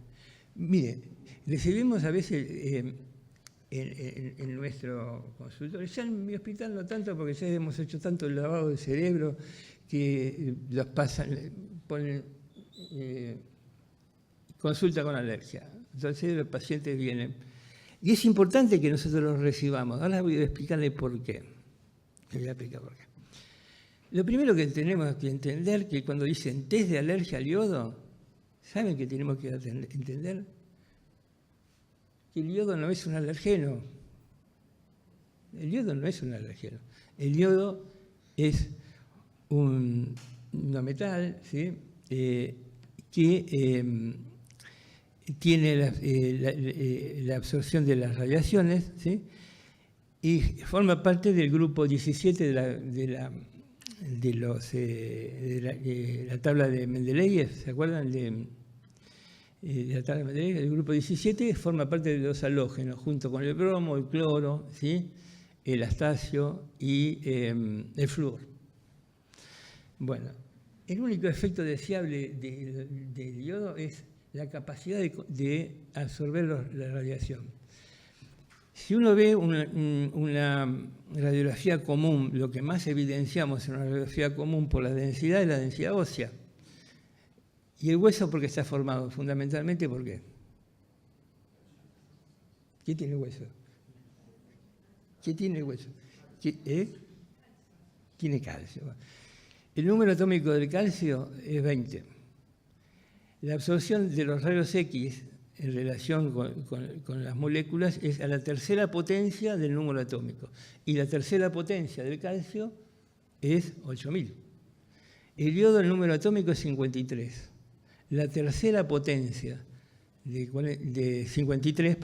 Speaker 2: Mire, recibimos a veces en nuestro consultorio, ya en mi hospital no tanto, porque ya hemos hecho tanto el lavado de cerebro que los pasan, ponen consulta con alergia. Entonces los pacientes vienen. Y es importante que nosotros los recibamos. Ahora voy a explicarle por qué. Les voy a explicar por qué. Lo primero que tenemos que entender es que cuando dicen test de alergia al yodo, ¿saben qué tenemos que entender? Que el yodo no es un alergeno. El yodo no es un alergeno. El yodo es un metal, ¿sí? Que tiene la absorción de las radiaciones, ¿sí? Y forma parte del grupo 17 de la tabla de Mendeleev. ¿Se acuerdan de la tabla de Mendeleev? El grupo 17 forma parte de los halógenos, junto con el bromo, el cloro, ¿sí? El astacio y el flúor. Bueno, el único efecto deseable del yodo es la capacidad de absorber la radiación. Si uno ve una radiografía común, lo que más evidenciamos en una radiografía común por la densidad es la densidad ósea. ¿Y el hueso por qué está formado? Fundamentalmente, ¿por qué? ¿Qué tiene hueso? ¿Qué tiene el hueso? Tiene calcio. El número atómico del calcio es 20. La absorción de los rayos X en relación con las moléculas es a la tercera potencia del número atómico. Y la tercera potencia del calcio es 8000. El yodo, el número atómico es 53. La tercera potencia de 53,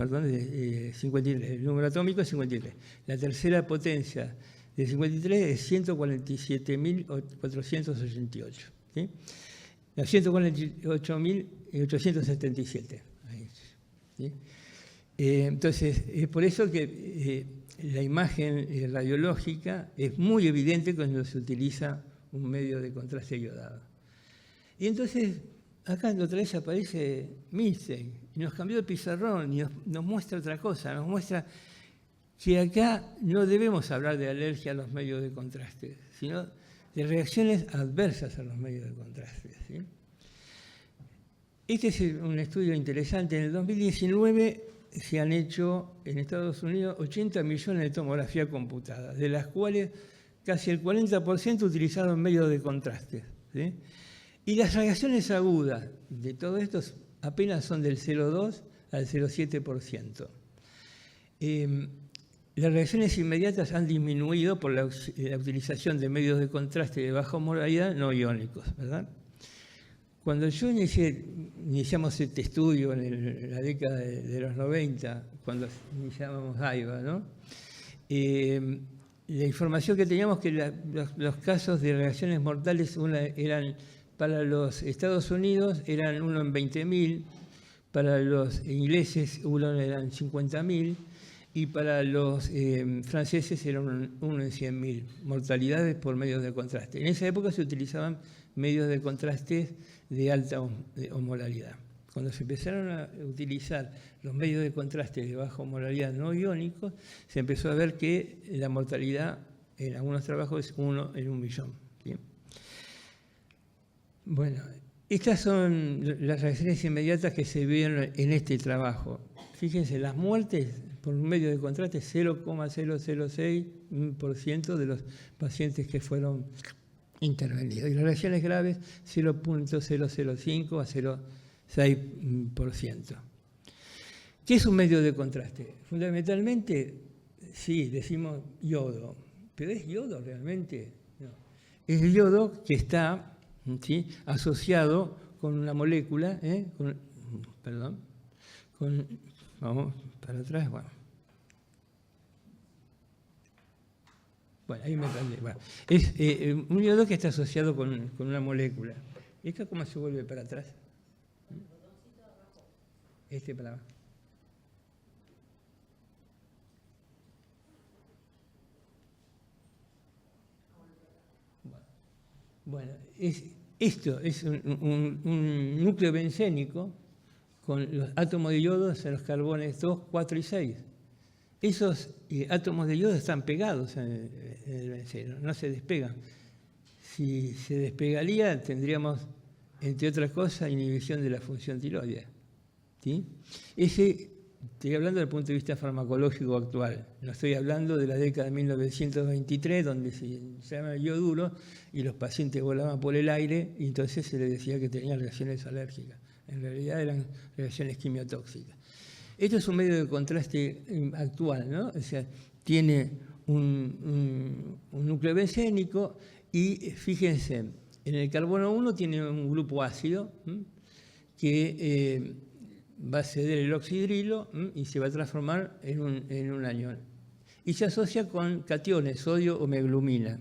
Speaker 2: el número atómico es 53. La tercera potencia de 53 es 147.488. ¿Sí? La 148.877. ¿Sí? Entonces, es por eso que la imagen radiológica es muy evidente cuando se utiliza un medio de contraste iodado. Y entonces, acá otra vez aparece Milstein y nos cambió el pizarrón y nos muestra otra cosa, nos muestra que acá no debemos hablar de alergia a los medios de contraste, sino de reacciones adversas a los medios de contraste. ¿Sí? Este es un estudio interesante. En el 2019 se han hecho en Estados Unidos 80 millones de tomografías computadas, de las cuales casi el 40% utilizaron medios de contraste. ¿Sí? Y las reacciones agudas de todo esto apenas son del 0,2 al 0,7%. Las reacciones inmediatas han disminuido por la utilización de medios de contraste de baja osmolaridad no iónicos, ¿verdad? Cuando iniciamos este estudio en la década de los 90, cuando iniciábamos AIBA, ¿no? La información que teníamos que los casos de reacciones mortales eran para los Estados Unidos eran 1 en 20.000, para los ingleses 1 eran 50.000, y para los franceses era 1 en 100.000 mortalidades por medios de contraste. En esa época se utilizaban medios de contraste de alta osmolaridad. Cuando se empezaron a utilizar los medios de contraste de baja osmolaridad no iónicos, se empezó a ver que la mortalidad en algunos trabajos es 1 en 1.000.000. ¿Sí? Bueno, estas son las reacciones inmediatas que se vieron en este trabajo. Fíjense, las muertes por un medio de contraste, 0,006% de los pacientes que fueron intervenidos. Y las reacciones graves, 0,005 a 0,6%. ¿Qué es un medio de contraste? Fundamentalmente, sí, decimos yodo. ¿Pero es yodo realmente? No. Es el yodo que está, ¿sí?, asociado con una molécula, vamos para atrás, bueno, ahí me perdí. Bueno, es un yodo que está asociado con una molécula. ¿Esto cómo se vuelve para atrás? Este para abajo. Bueno, esto es un núcleo bencénico con los átomos de yodo en los carbones 2, 4 y 6. Esos átomos de yodo están pegados en el benceno, no se despegan. Si se despegaría, tendríamos, entre otras cosas, inhibición de la función tiroidea. ¿Sí? Estoy hablando desde el punto de vista farmacológico actual. No estoy hablando de la década de 1923, donde se llama yoduro y los pacientes volaban por el aire y entonces se les decía que tenían reacciones alérgicas. En realidad eran reacciones quimiotóxicas. Esto es un medio de contraste actual, ¿no? O sea, tiene un núcleo bencénico y fíjense, en el carbono 1 tiene un grupo ácido que va a ceder el oxidrilo y se va a transformar en un anión. Y se asocia con cationes, sodio o meglumina.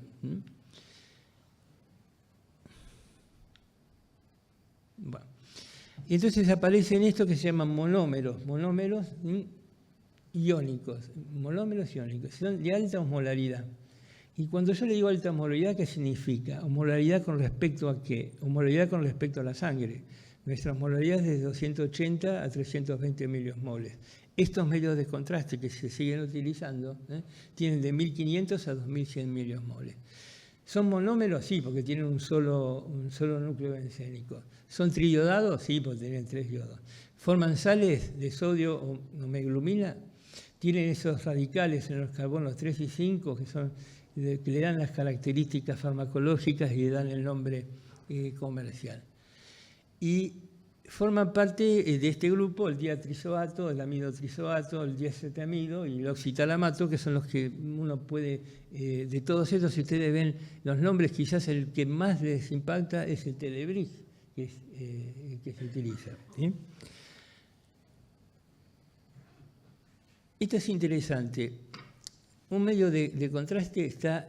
Speaker 2: Bueno. Y entonces aparecen estos que se llaman monómeros iónicos, son de alta osmolaridad. Y cuando yo le digo alta osmolaridad, ¿qué significa? ¿Osmolaridad con respecto a qué? Osmolaridad con respecto a la sangre. Nuestra osmolaridad es de 280 a 320 miliosmoles. Estos medios de contraste que se siguen utilizando tienen de 1.500 a 2.100 miliosmoles. ¿Son monómeros? Sí, porque tienen un solo núcleo bencénico. ¿Son triodados? Sí, porque tienen 3 yodos. ¿Forman sales de sodio o meglumina? Tienen esos radicales en los carbonos 3 y 5 que le dan las características farmacológicas y le dan el nombre comercial. Y forman parte de este grupo el diatrizoato, el amidotrizoato, el diacetamido y el oxitalamato, que son los que uno puede, de todos estos, si ustedes ven los nombres, quizás el que más les impacta es el Telebrix, que se utiliza. ¿Sí? Esto es interesante. Un medio de contraste está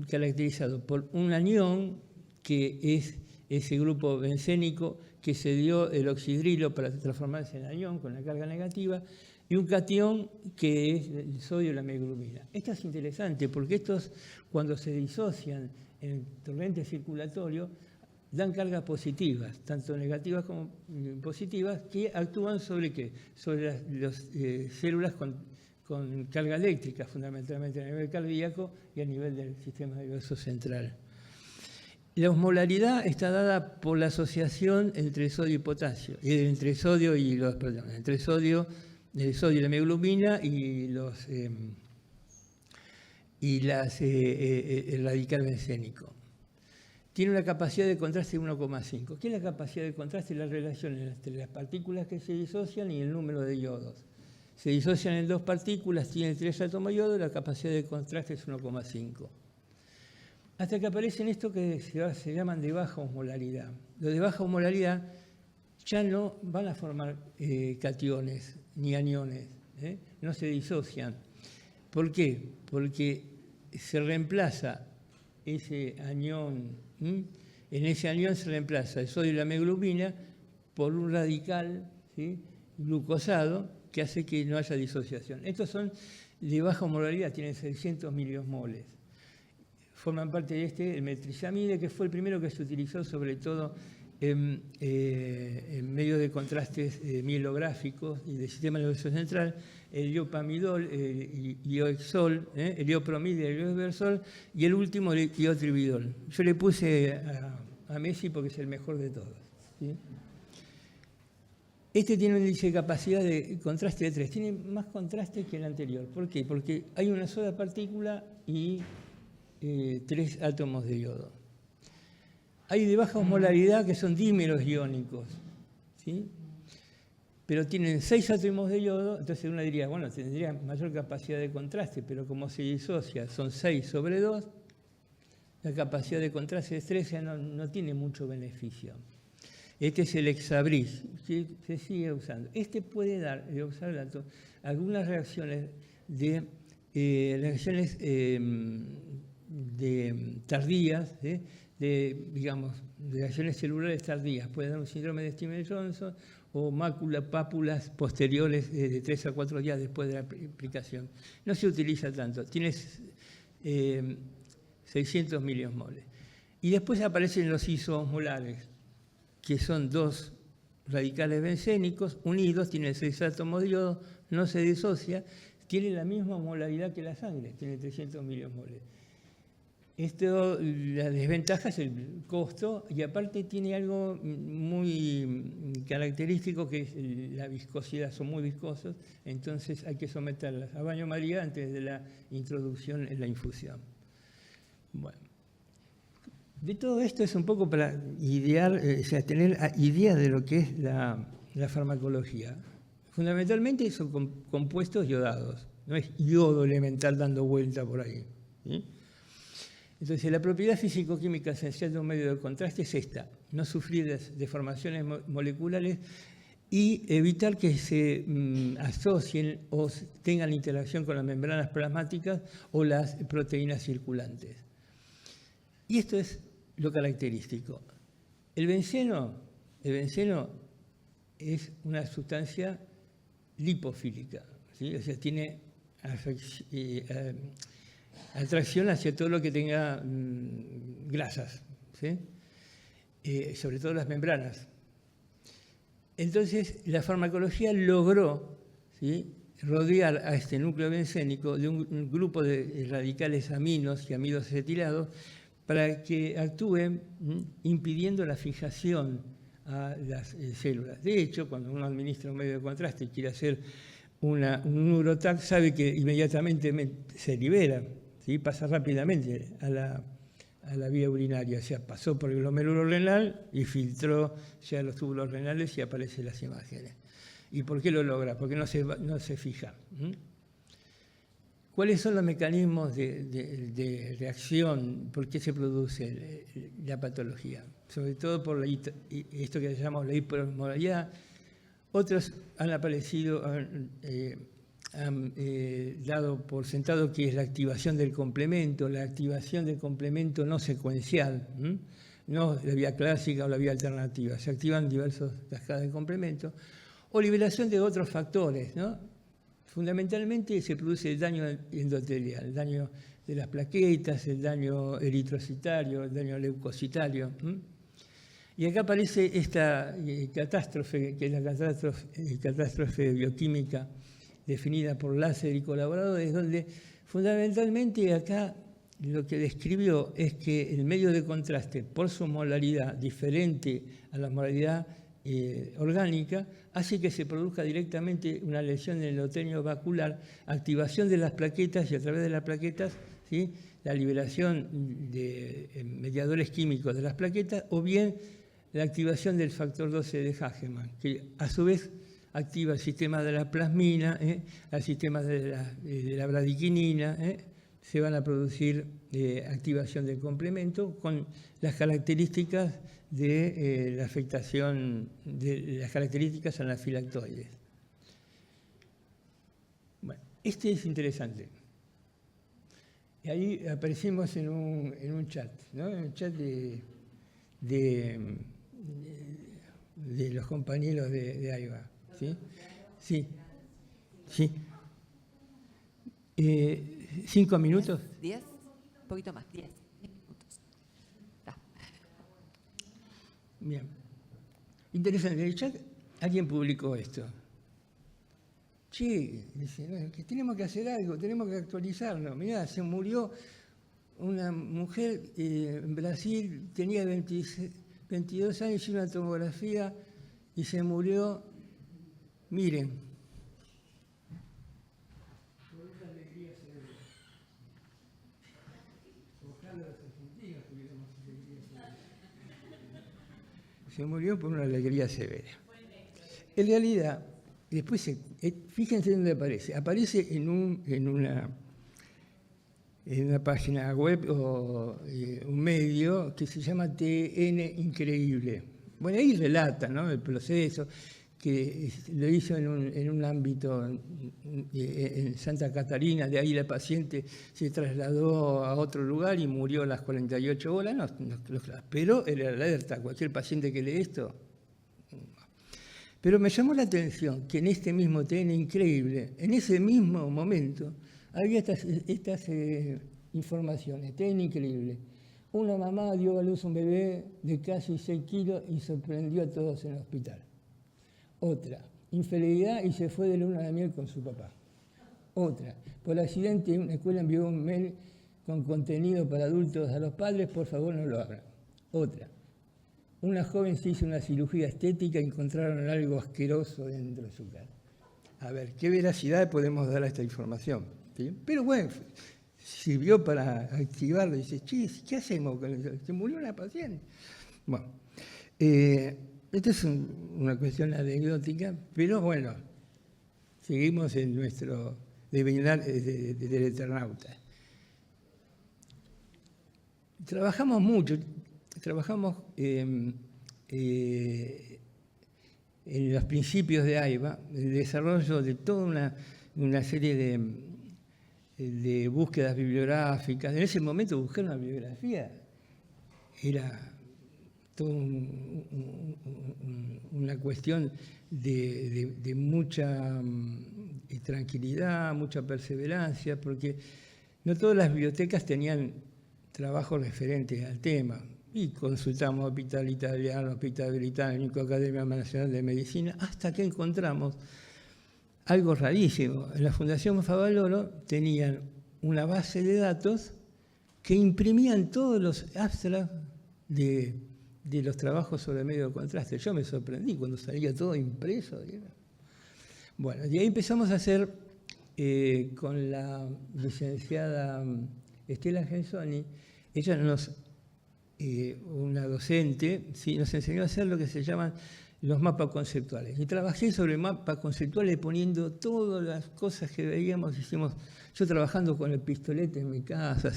Speaker 2: caracterizado por un anión, que es ese grupo bencénico que se dio el oxidrilo para transformarse en anión con la carga negativa, y un catión que es el sodio y la meglumina. Esto es interesante porque estos, cuando se disocian en el torrente circulatorio, dan cargas positivas, tanto negativas como positivas, que actúan sobre ¿qué? Sobre las células con carga eléctrica, fundamentalmente a nivel cardíaco y a nivel del sistema nervioso central. La osmolaridad está dada por la asociación entre sodio y potasio, entre sodio y el sodio y la meglumina y el radical bencénico. Tiene una capacidad de contraste de 1,5. ¿Qué es la capacidad de contraste? La relación entre las partículas que se disocian y el número de yodos. Se disocian en 2 partículas, tienen 3 átomos de yodo, la capacidad de contraste es 1,5. Hasta que aparecen estos que se llaman de baja osmolaridad. Los de baja osmolaridad ya no van a formar cationes ni aniones, no se disocian. ¿Por qué? Porque se reemplaza ese anión, en ese anión se reemplaza el sodio y la meglumina por un radical, ¿sí?, glucosado, que hace que no haya disociación. Estos son de baja osmolaridad, tienen 600 miliosmoles. Forman parte de el metrizamide, que fue el primero que se utilizó sobre todo en medio de contrastes mielográficos y del sistema nervioso central, el iopamidol, el ioexol, el iopromid y el ioversol, y el último, el iotribidol. Yo le puse a Messi porque es el mejor de todos, ¿sí? Este tiene un índice de capacidad de contraste de 3, tiene más contraste que el anterior. ¿Por qué? Porque hay una sola partícula y 3 átomos de yodo. Hay de baja osmolaridad que son dímeros iónicos, ¿sí? Pero tienen 6 átomos de yodo, entonces uno diría, bueno, tendría mayor capacidad de contraste, pero como se disocia, son 6 sobre 2, la capacidad de contraste de 13 no tiene mucho beneficio. Este es el hexabris, que se sigue usando. Este puede dar, el oxalato, algunas reacciones tardías, digamos, de reacciones celulares tardías. Puede dar un síndrome de Steven-Johnson o pápulas posteriores de 3 a 4 días después de la aplicación. No se utiliza tanto, tiene 600 miliosmoles. Y después aparecen los isoosmolares, que son 2 radicales bencénicos unidos, tiene 6 átomos de yodo, no se disocia, tiene la misma osmolaridad que la sangre, tiene 300 miliosmoles. La desventaja es el costo, y aparte tiene algo muy característico, que es la viscosidad, son muy viscosos, entonces hay que someterlas a baño María antes de la introducción en la infusión. Bueno. De todo esto es un poco para idear, tener idea de lo que es la farmacología. Fundamentalmente son compuestos yodados, no es yodo elemental dando vuelta por ahí, ¿sí? Entonces, la propiedad físico-química esencial de un medio de contraste es esta: no sufrir deformaciones moleculares y evitar que se asocien o tengan interacción con las membranas plasmáticas o las proteínas circulantes. Y esto es lo característico. El benceno es una sustancia lipofílica, ¿sí? O sea, tiene atracción hacia todo lo que tenga grasas, ¿sí? Sobre todo las membranas. Entonces, la farmacología logró, ¿sí?, rodear a este núcleo bencénico de un grupo de radicales aminos y amidos acetilados para que actúen impidiendo la fijación a las células. De hecho, cuando uno administra un medio de contraste y quiere hacer un neurotac, sabe que inmediatamente se libera, ¿sí?, pasa rápidamente a la vía urinaria, o sea, pasó por el glomérulo renal y filtró ya los túbulos renales y aparecen las imágenes. ¿Y por qué lo logra? Porque no se fija. ¿Cuáles son los mecanismos de reacción? ¿Por qué se produce la patología? Sobre todo por esto que llamamos la hiperosmolaridad. Otros han aparecido, han dado por sentado que es la activación del complemento no secuencial, no la vía clásica o la vía alternativa. Se activan diversas cascadas de complemento, o liberación de otros factores, ¿no? Fundamentalmente se produce el daño endotelial, el daño de las plaquetas, el daño eritrocitario, el daño leucocitario. Y acá aparece esta catástrofe, que es la catástrofe bioquímica definida por Lasser y colaboradores, donde fundamentalmente acá lo que describió es que el medio de contraste, por su osmolaridad diferente a la osmolaridad orgánica, hace que se produzca directamente una lesión en el endotelio vacular, activación de las plaquetas y a través de las plaquetas, ¿sí?, la liberación de mediadores químicos de las plaquetas, o bien la activación del factor 12 de Hagemann, que a su vez activa el sistema de la plasmina, el sistema de la bradiquinina, se van a producir activación del complemento con las características de la afectación de las características anafilactoides. Bueno, este es interesante. Y ahí aparecimos en un chat, ¿no? En un chat de los compañeros de AIBA, ¿sí? Sí. Sí. 5 minutos.
Speaker 1: 10, un poquito más, 10 minutos. Da.
Speaker 2: Bien. Interesante. En el chat alguien publicó esto. Che, dice, no, que tenemos que hacer algo, tenemos que actualizarlo. Mirá, se murió una mujer en Brasil, tenía 22 años, hizo una tomografía y se murió, miren. Se murió por una alegría severa. En realidad, después, fíjense dónde aparece. Aparece en una página web o un medio que se llama TN Increíble. Bueno, ahí relata, ¿no?, el proceso, que lo hizo en un ámbito en Santa Catarina. De ahí la paciente se trasladó a otro lugar y murió a las 48 horas. Pero era la alerta, cualquier paciente que lee esto. Pero me llamó la atención que en este mismo TN Increíble, en ese mismo momento, había estas informaciones. TN Increíble. Una mamá dio a luz un bebé de casi 6 kilos y sorprendió a todos en el hospital. Otra, infidelidad y se fue de luna de miel con su papá. Otra, por accidente una escuela envió un mail con contenido para adultos a los padres, por favor no lo hagan. Otra, una joven se hizo una cirugía estética y encontraron algo asqueroso dentro de su cara. A ver, ¿qué veracidad podemos dar a esta información? ¿Sí? Pero bueno, sirvió para activarlo. Dice, che, ¿qué hacemos? Se murió una paciente. Bueno, esta es una cuestión anecdótica, pero bueno, seguimos en nuestro devenir del Eternauta. Trabajamos mucho, en los principios de AIBA, el desarrollo de toda una serie de búsquedas bibliográficas. En ese momento buscar una bibliografía era toda una cuestión de mucha tranquilidad, mucha perseverancia, porque no todas las bibliotecas tenían trabajos referentes al tema. Y consultamos Hospital Italiano, Hospital Británico, Academia Nacional de Medicina, hasta que encontramos algo rarísimo. En la Fundación Favaloro tenían una base de datos que imprimían todos los abstracts de los trabajos sobre medio de contraste. Yo me sorprendí cuando salía todo impreso. Bueno, y ahí empezamos a hacer con la licenciada Estela Gensoni. Ella una docente, ¿sí?, nos enseñó a hacer lo que se llaman los mapas conceptuales. Y trabajé sobre mapas conceptuales poniendo todas las cosas que veíamos. Yo trabajando con el pistolete en mi casa,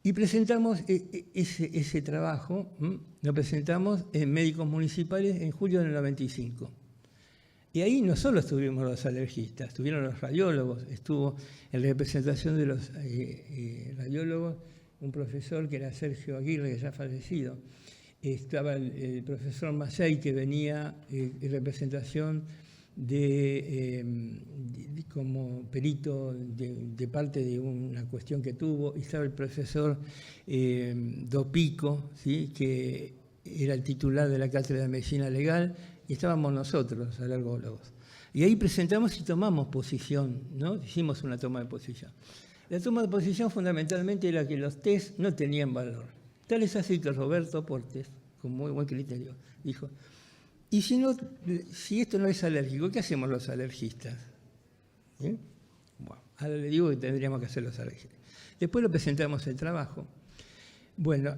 Speaker 2: y presentamos ese trabajo, lo presentamos en Médicos Municipales en julio del 95. Y ahí no solo estuvimos los alergistas, estuvieron los radiólogos, estuvo en representación de los radiólogos un profesor que era Sergio Aguirre, que ya ha fallecido. Estaba el profesor Massey, que venía en representación como perito de parte de una cuestión que tuvo. Y estaba el profesor Dopico, ¿sí?, que era el titular de la Cátedra de Medicina Legal, y estábamos nosotros, los alergólogos. Y ahí presentamos y tomamos posición, ¿no? Hicimos una toma de posición. La toma de posición fundamentalmente era que los test no tenían valor. Tal es así que Roberto Portes, con muy buen criterio, dijo, y si esto no es alérgico, ¿qué hacemos los alergistas? ¿Sí? Bueno, ahora le digo que tendríamos que hacer los alergistas. Después lo presentamos el trabajo. Bueno,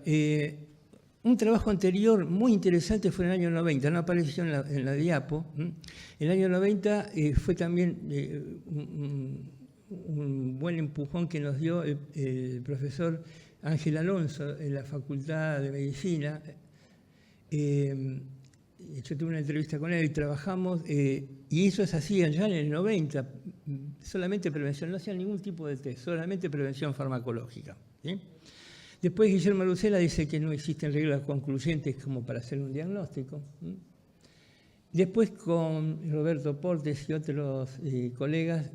Speaker 2: un trabajo anterior muy interesante fue en el año 90, no apareció en la diapo. En el año 90 fue también un buen empujón que nos dio el profesor Ángel Alonso en la Facultad de Medicina. Yo tuve una entrevista con él y trabajamos, y ellos hacían ya en el 90 solamente prevención, no hacían ningún tipo de test, solamente prevención farmacológica, ¿sí? Después Guillermo Lucela dice que no existen reglas concluyentes como para hacer un diagnóstico. Después con Roberto Portes y otros colegas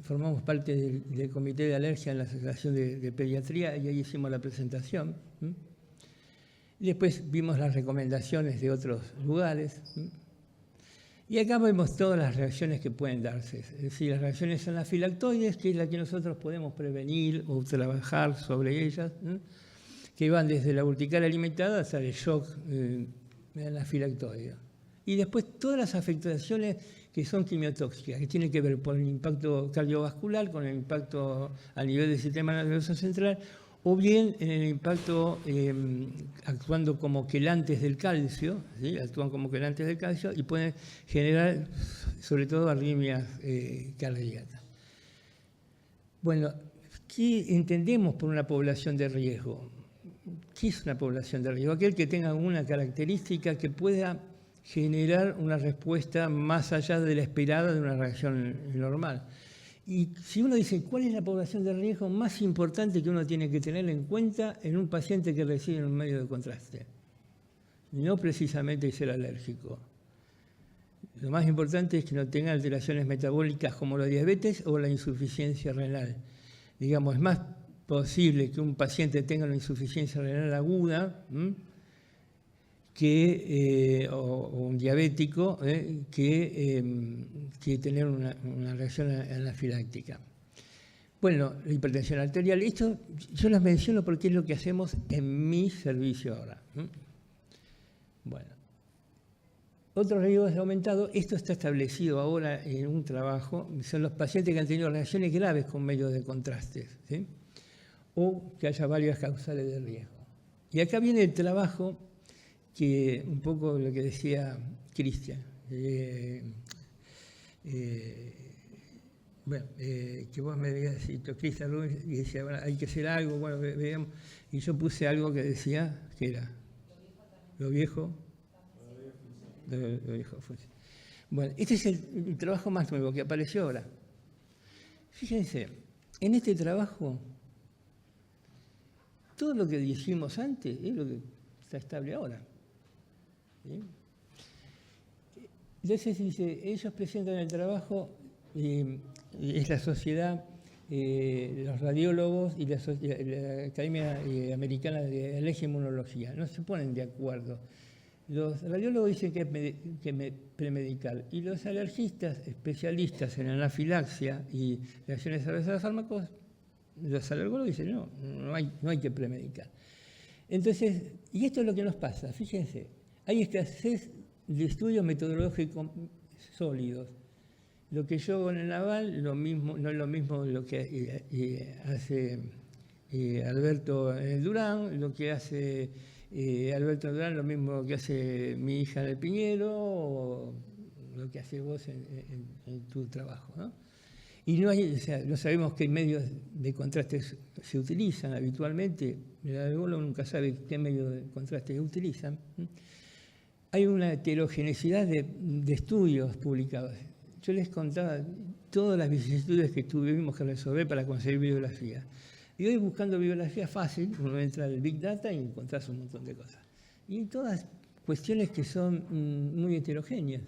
Speaker 2: formamos parte del Comité de Alergia en la Asociación de Pediatría y ahí hicimos la presentación. Después vimos las recomendaciones de otros lugares. Y acá vemos todas las reacciones que pueden darse. Es decir, las reacciones anafilactoides, que es la que nosotros podemos prevenir o trabajar sobre ellas, que van desde la urticaria alimentada hasta el shock anafilactoide. Y después todas las afectaciones que son quimiotóxicas, que tienen que ver con el impacto cardiovascular, con el impacto a nivel del sistema nervioso central, o bien en el impacto actuando como quelantes del calcio, ¿sí? Actúan como quelantes del calcio y pueden generar sobre todo arritmias cardíacas. Bueno, ¿qué entendemos por una población de riesgo? ¿Qué es una población de riesgo? Aquel que tenga una característica que pueda generar una respuesta más allá de la esperada de una reacción normal. Y si uno dice, ¿cuál es la población de riesgo más importante que uno tiene que tener en cuenta en un paciente que recibe en un medio de contraste? No precisamente ser alérgico. Lo más importante es que no tenga alteraciones metabólicas como la diabetes o la insuficiencia renal. Digamos, es más posible que un paciente tenga una insuficiencia renal aguda o un diabético que tener una reacción anafiláctica. Bueno, la hipertensión arterial, esto yo las menciono porque es lo que hacemos en mi servicio ahora. Bueno, otros riesgos aumentados, esto está establecido ahora en un trabajo, son los pacientes que han tenido reacciones graves con medios de contraste, ¿sí? O que haya varias causales de riesgo. Y acá viene el trabajo que un poco lo que decía Cristian, que vos me habías dicho, Cristian Rubens, y decía, bueno, hay que hacer algo, bueno, veamos, y yo puse algo que decía, ¿qué era? Lo viejo. Lo viejo. Bueno, este es el trabajo más nuevo que apareció ahora. Fíjense, en este trabajo, todo lo que dijimos antes es lo que está estable ahora. ¿Sí? Entonces dice, ellos presentan el trabajo, es la sociedad, los radiólogos y la Academia Americana de Alergia e Inmunología, no se ponen de acuerdo. Los radiólogos dicen que es premedical y los alergistas, especialistas en anafilaxia y reacciones adversas a fármacos, los alergólogos dicen no hay que premedicar. Entonces, y esto es lo que nos pasa, fíjense, hay escasez de estudios metodológicos sólidos. Lo que yo hago en el Naval no es lo mismo lo que hace Alberto Durán, lo que hace Alberto Durán, lo mismo que hace mi hija en el Piñero, o lo que haces vos en tu trabajo, ¿no? Y no sabemos qué medios de contraste se utilizan habitualmente. El alergólogo nunca sabe qué medios de contraste utilizan. Hay una heterogeneidad de estudios publicados. Yo les contaba todas las vicisitudes que tuvimos que resolver para conseguir bibliografía. Y hoy buscando bibliografía fácil, uno entra al Big Data y encontrás un montón de cosas. Y todas cuestiones que son muy heterogéneas.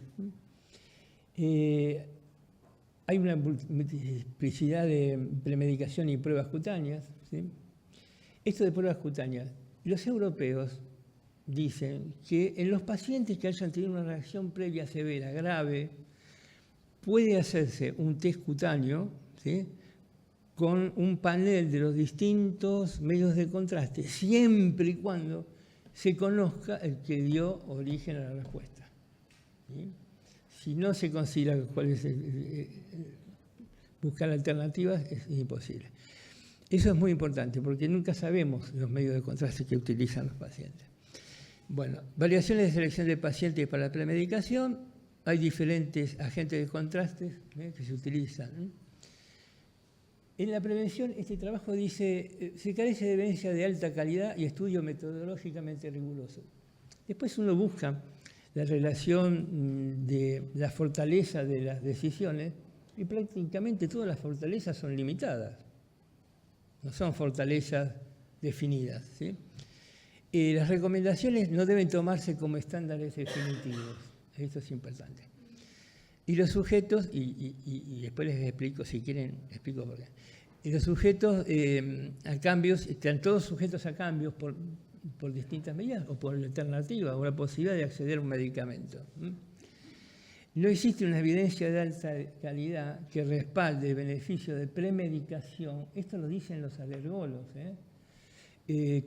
Speaker 2: Hay una multiplicidad de premedicación y pruebas cutáneas, ¿sí? Esto de pruebas cutáneas, los europeos dicen que en los pacientes que hayan tenido una reacción previa severa, grave, puede hacerse un test cutáneo, ¿sí? Con un panel de los distintos medios de contraste, siempre y cuando se conozca el que dio origen a la respuesta, ¿sí? Si no se considera cuál es buscar alternativas, es imposible. Eso es muy importante, porque nunca sabemos los medios de contraste que utilizan los pacientes. Bueno, variaciones de selección de pacientes para la premedicación. Hay diferentes agentes de contraste que se utilizan. En la prevención, este trabajo dice, se carece de evidencia de alta calidad y estudio metodológicamente riguroso. Después uno busca la relación de la fortaleza de las decisiones y prácticamente todas las fortalezas son limitadas, no son fortalezas definidas, ¿sí? Las recomendaciones no deben tomarse como estándares definitivos. Esto es importante. Y los sujetos, y después les explico, si quieren, explico por qué. Y los sujetos a cambios, están todos sujetos a cambios por distintas medidas o por la alternativa o la posibilidad de acceder a un medicamento. No existe una evidencia de alta calidad que respalde el beneficio de premedicación, esto lo dicen los alergólogos,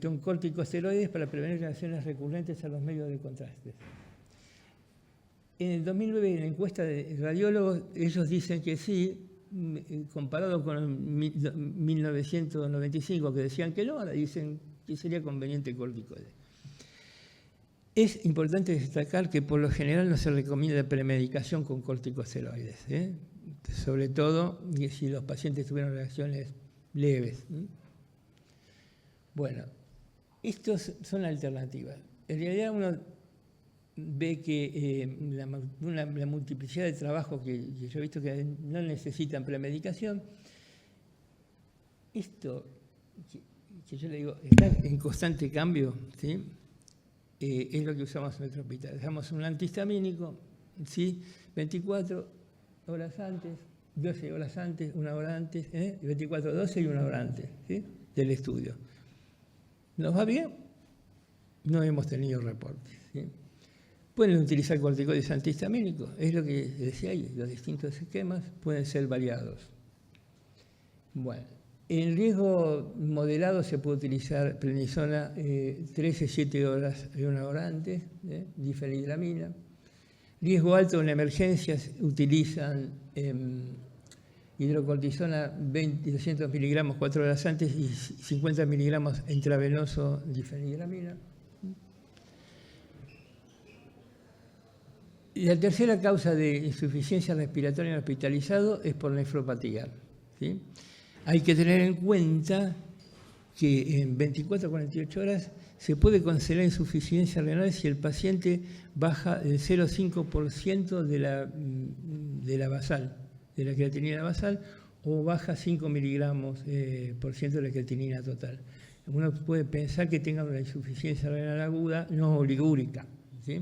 Speaker 2: con corticosteroides para prevenir reacciones recurrentes a los medios de contraste. En el 2009, en la encuesta de radiólogos, ellos dicen que sí, comparado con 1995, que decían que no, ahora dicen que sería conveniente corticoide. Es importante destacar que por lo general no se recomienda premedicación con corticosteroides, sobre todo si los pacientes tuvieron reacciones leves. Bueno, estas son alternativas. En realidad uno ve que la multiplicidad de trabajos que yo he visto que no necesitan premedicación, esto que yo le digo está en constante cambio, ¿sí? Es lo que usamos en nuestro hospital. Usamos un antihistamínico, ¿sí? 24 horas antes, 12 horas antes, 1 hora antes, 24, 12 y 1 hora antes, ¿sí? Del estudio. ¿Nos va bien? No hemos tenido reportes, ¿sí? Pueden utilizar corticoides antihistamínicos, es lo que decía ahí, los distintos esquemas pueden ser variados. Bueno, en riesgo moderado se puede utilizar prednisona 13-7 horas y 1 hora antes, difenhidramina. Riesgo alto en emergencias utilizan hidrocortisona 200 miligramos 4 horas antes y 50 miligramos intravenoso difenhidramina. La tercera causa de insuficiencia respiratoria en hospitalizado es por nefropatía, ¿sí? Hay que tener en cuenta que en 24 a 48 horas se puede considerar insuficiencia renal si el paciente baja el 0,5% de la basal, de la creatinina basal, o baja 5 miligramos por ciento de la creatinina total. Uno puede pensar que tenga una insuficiencia renal aguda no oligúrica, ¿sí?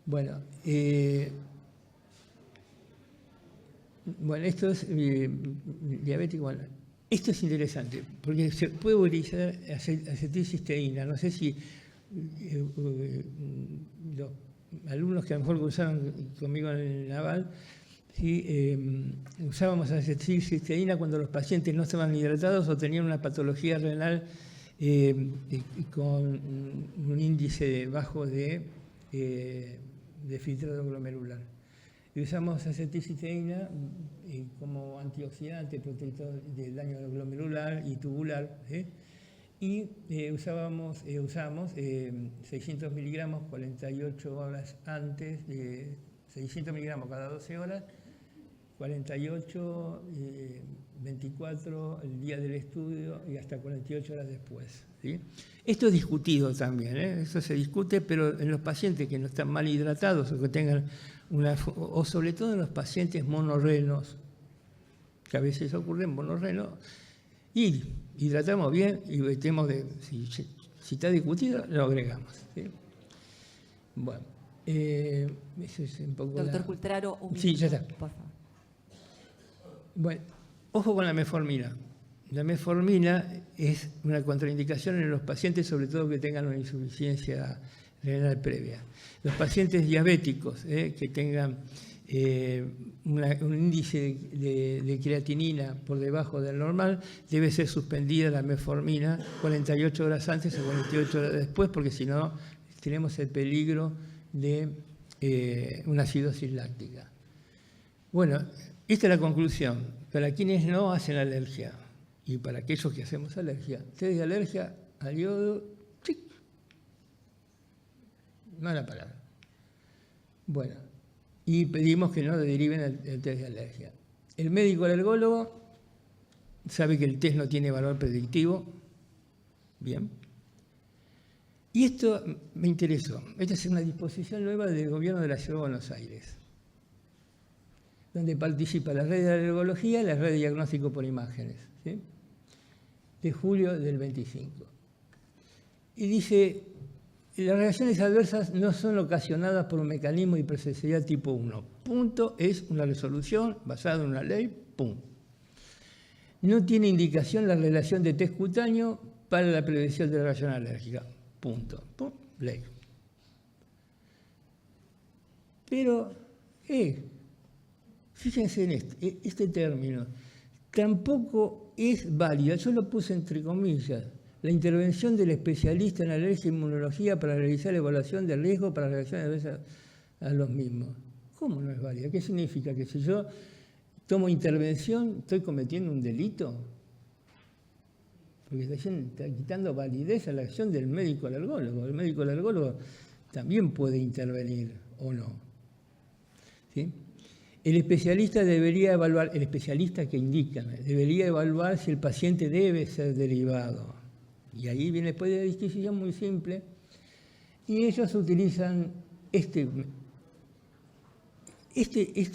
Speaker 2: Bueno, esto es diabético. Bueno, esto es interesante, porque se puede utilizar acetilcisteína. No sé si los alumnos que a lo mejor cursaron conmigo en el Naval, ¿sí? Usábamos acetilcisteína cuando los pacientes no estaban hidratados o tenían una patología renal con un índice bajo de filtrado glomerular. Y usamos acetilcisteína como antioxidante, protector del daño glomerular y tubular, y usamos 600 miligramos 48 horas antes, 600 miligramos cada 12 horas, 48, 24 el día del estudio y hasta 48 horas después, ¿sí? Esto es discutido también, eso se discute, pero en los pacientes que no están mal hidratados o que tengan o sobre todo en los pacientes monorrenos, que a veces ocurren monorrenos, y hidratamos bien y metemos si está discutido, lo agregamos, ¿sí? Bueno, eso es un poco.
Speaker 1: Doctor Cultraro, un
Speaker 2: sí, ya está.
Speaker 1: Por favor.
Speaker 2: Bueno, ojo con la metformina. La metformina es una contraindicación en los pacientes, sobre todo que tengan una insuficiencia renal previa. Los pacientes diabéticos que tengan un índice de creatinina por debajo del normal, debe ser suspendida la metformina 48 horas antes o 48 horas después, porque si no tenemos el peligro de una acidosis láctica. Bueno, esta es la conclusión. Para quienes no hacen alergia y para aquellos que hacemos alergia, test de alergia al yodo, ¡chic! Mala palabra. Bueno, y pedimos que no deriven el test de alergia. El médico alergólogo sabe que el test no tiene valor predictivo. Bien. Y esto me interesó. Esta es una disposición nueva del gobierno de la Ciudad de Buenos Aires, donde participa la red de alergología y la red de diagnóstico por imágenes, ¿sí? De julio del 25. Y dice, las reacciones adversas no son ocasionadas por un mecanismo de hipersensibilidad tipo 1. Punto, es una resolución basada en una ley, pum. No tiene indicación la relación de test cutáneo para la prevención de la reacción alérgica. Punto. Pum, ley. Pero, fíjense en este término, tampoco es válida, yo lo puse entre comillas, la intervención del especialista en alergia e inmunología para realizar la evaluación de riesgo para reacciones adversas a los mismos. ¿Cómo no es válida? ¿Qué significa? ¿Que si yo tomo intervención estoy cometiendo un delito? Porque está quitando validez a la acción del médico alergólogo. El médico alergólogo también puede intervenir o no. ¿Sí? El especialista debería evaluar, el especialista que indica, debería evaluar si el paciente debe ser derivado. Y ahí viene después de la disquisición muy simple. Y ellos utilizan este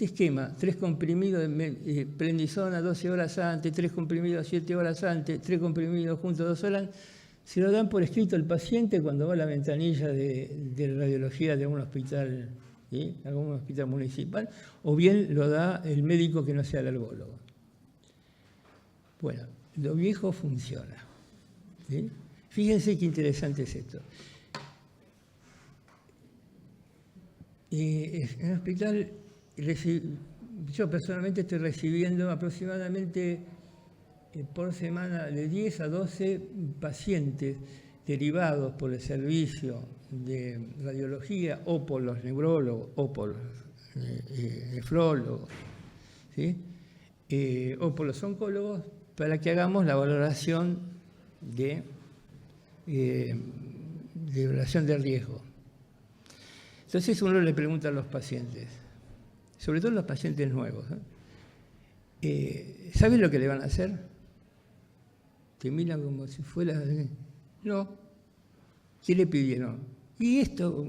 Speaker 2: esquema, 3 comprimidos de prednisona 12 horas antes, 3 comprimidos 7 horas antes, 3 comprimidos juntos 2 horas, se lo dan por escrito al paciente cuando va a la ventanilla de radiología de algún hospital, ¿sí? Algún hospital municipal, o bien lo da el médico que no sea alergólogo. Bueno, lo viejo funciona. ¿Sí? Fíjense qué interesante es esto. En el hospital, yo personalmente estoy recibiendo aproximadamente por semana de 10 a 12 pacientes derivados por el servicio de radiología o por los neurólogos o por los nefrólogos, ¿sí? O por los oncólogos para que hagamos la valoración de evaluación de riesgo. Entonces uno le pregunta a los pacientes, sobre todo los pacientes nuevos, ¿saben lo que le van a hacer? Te miran como si fuera... No. ¿Qué le pidieron? Y esto,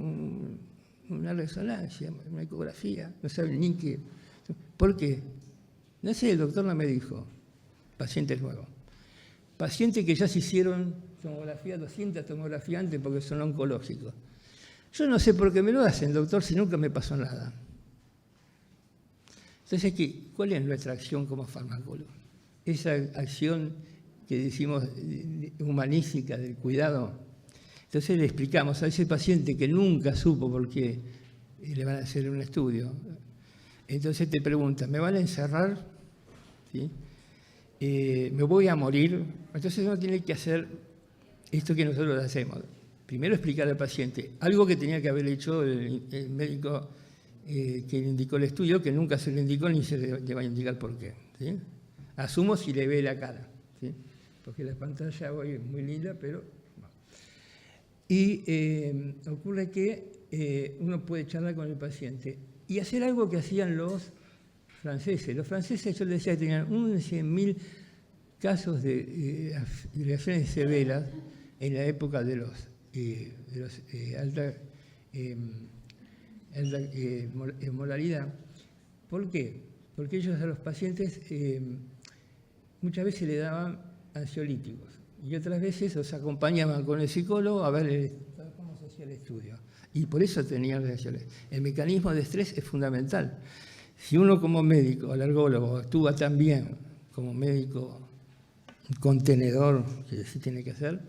Speaker 2: una resonancia, una ecografía, no saben ni qué. ¿Por qué? No sé, el doctor no me dijo. Pacientes nuevos. Pacientes que ya se hicieron tomografía, 200 tomografías antes porque son oncológicos. Yo no sé por qué me lo hacen, doctor, si nunca me pasó nada. Entonces, ¿cuál es nuestra acción como farmacólogo? Esa acción que decimos humanística del cuidado. Entonces le explicamos a ese paciente que nunca supo por qué le van a hacer un estudio. Entonces te pregunta, ¿me van a encerrar? ¿Sí? ¿Me voy a morir? Entonces uno tiene que hacer esto que nosotros hacemos. Primero explicar al paciente algo que tenía que haber hecho el médico que le indicó el estudio, que nunca se le indicó ni se le va a indicar por qué. ¿Sí? Asumo si le ve la cara, ¿sí? Porque la pantalla hoy es muy linda, pero... No. Y ocurre que uno puede charlar con el paciente y hacer algo que hacían los franceses. Los franceses, yo les decía, tenían 100.000 casos de reacciones severas en la época de los alta mortalidad. ¿Por qué? Porque ellos a los pacientes muchas veces le daban ansiolíticos y otras veces los acompañaban con el psicólogo a ver cómo se hacía el estudio. Y por eso tenían reacciones. El mecanismo de estrés es fundamental. Si uno como médico, alergólogo, actúa tan bien como médico contenedor, que sí tiene que hacer,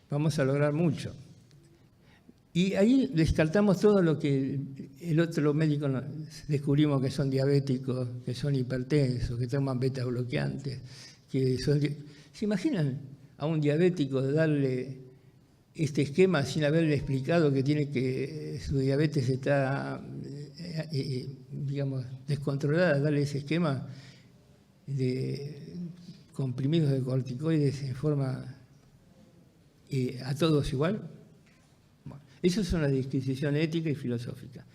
Speaker 2: vamos a lograr mucho. Y ahí descartamos todo lo que el otro médico descubrimos que son diabéticos, que son hipertensos, que toman beta bloqueantes, que son... ¿Se imaginan a un diabético darle este esquema sin haberle explicado que tiene que su diabetes está, digamos, descontrolada, darle ese esquema de comprimidos de corticoides en forma a todos igual? Bueno, eso es una disquisición ética y filosófica.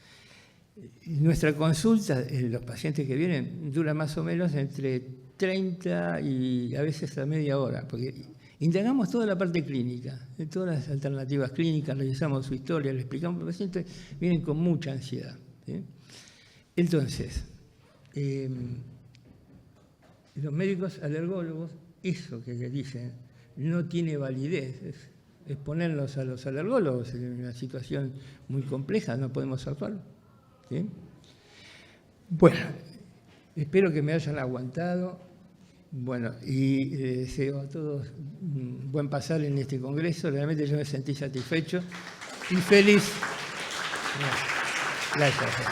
Speaker 2: Nuestra consulta, los pacientes que vienen, dura más o menos entre 30 y a veces a media hora, porque indagamos toda la parte clínica, de todas las alternativas clínicas, revisamos su historia, le explicamos al paciente, vienen con mucha ansiedad, ¿sí? Entonces, los médicos alergólogos, eso que le dicen, no tiene validez, exponernos a los alergólogos en una situación muy compleja, no podemos actuar. ¿Sí? Bueno, espero que me hayan aguantado. Bueno, y deseo a todos un buen pasar en este congreso. Realmente yo me sentí satisfecho y feliz. Gracias.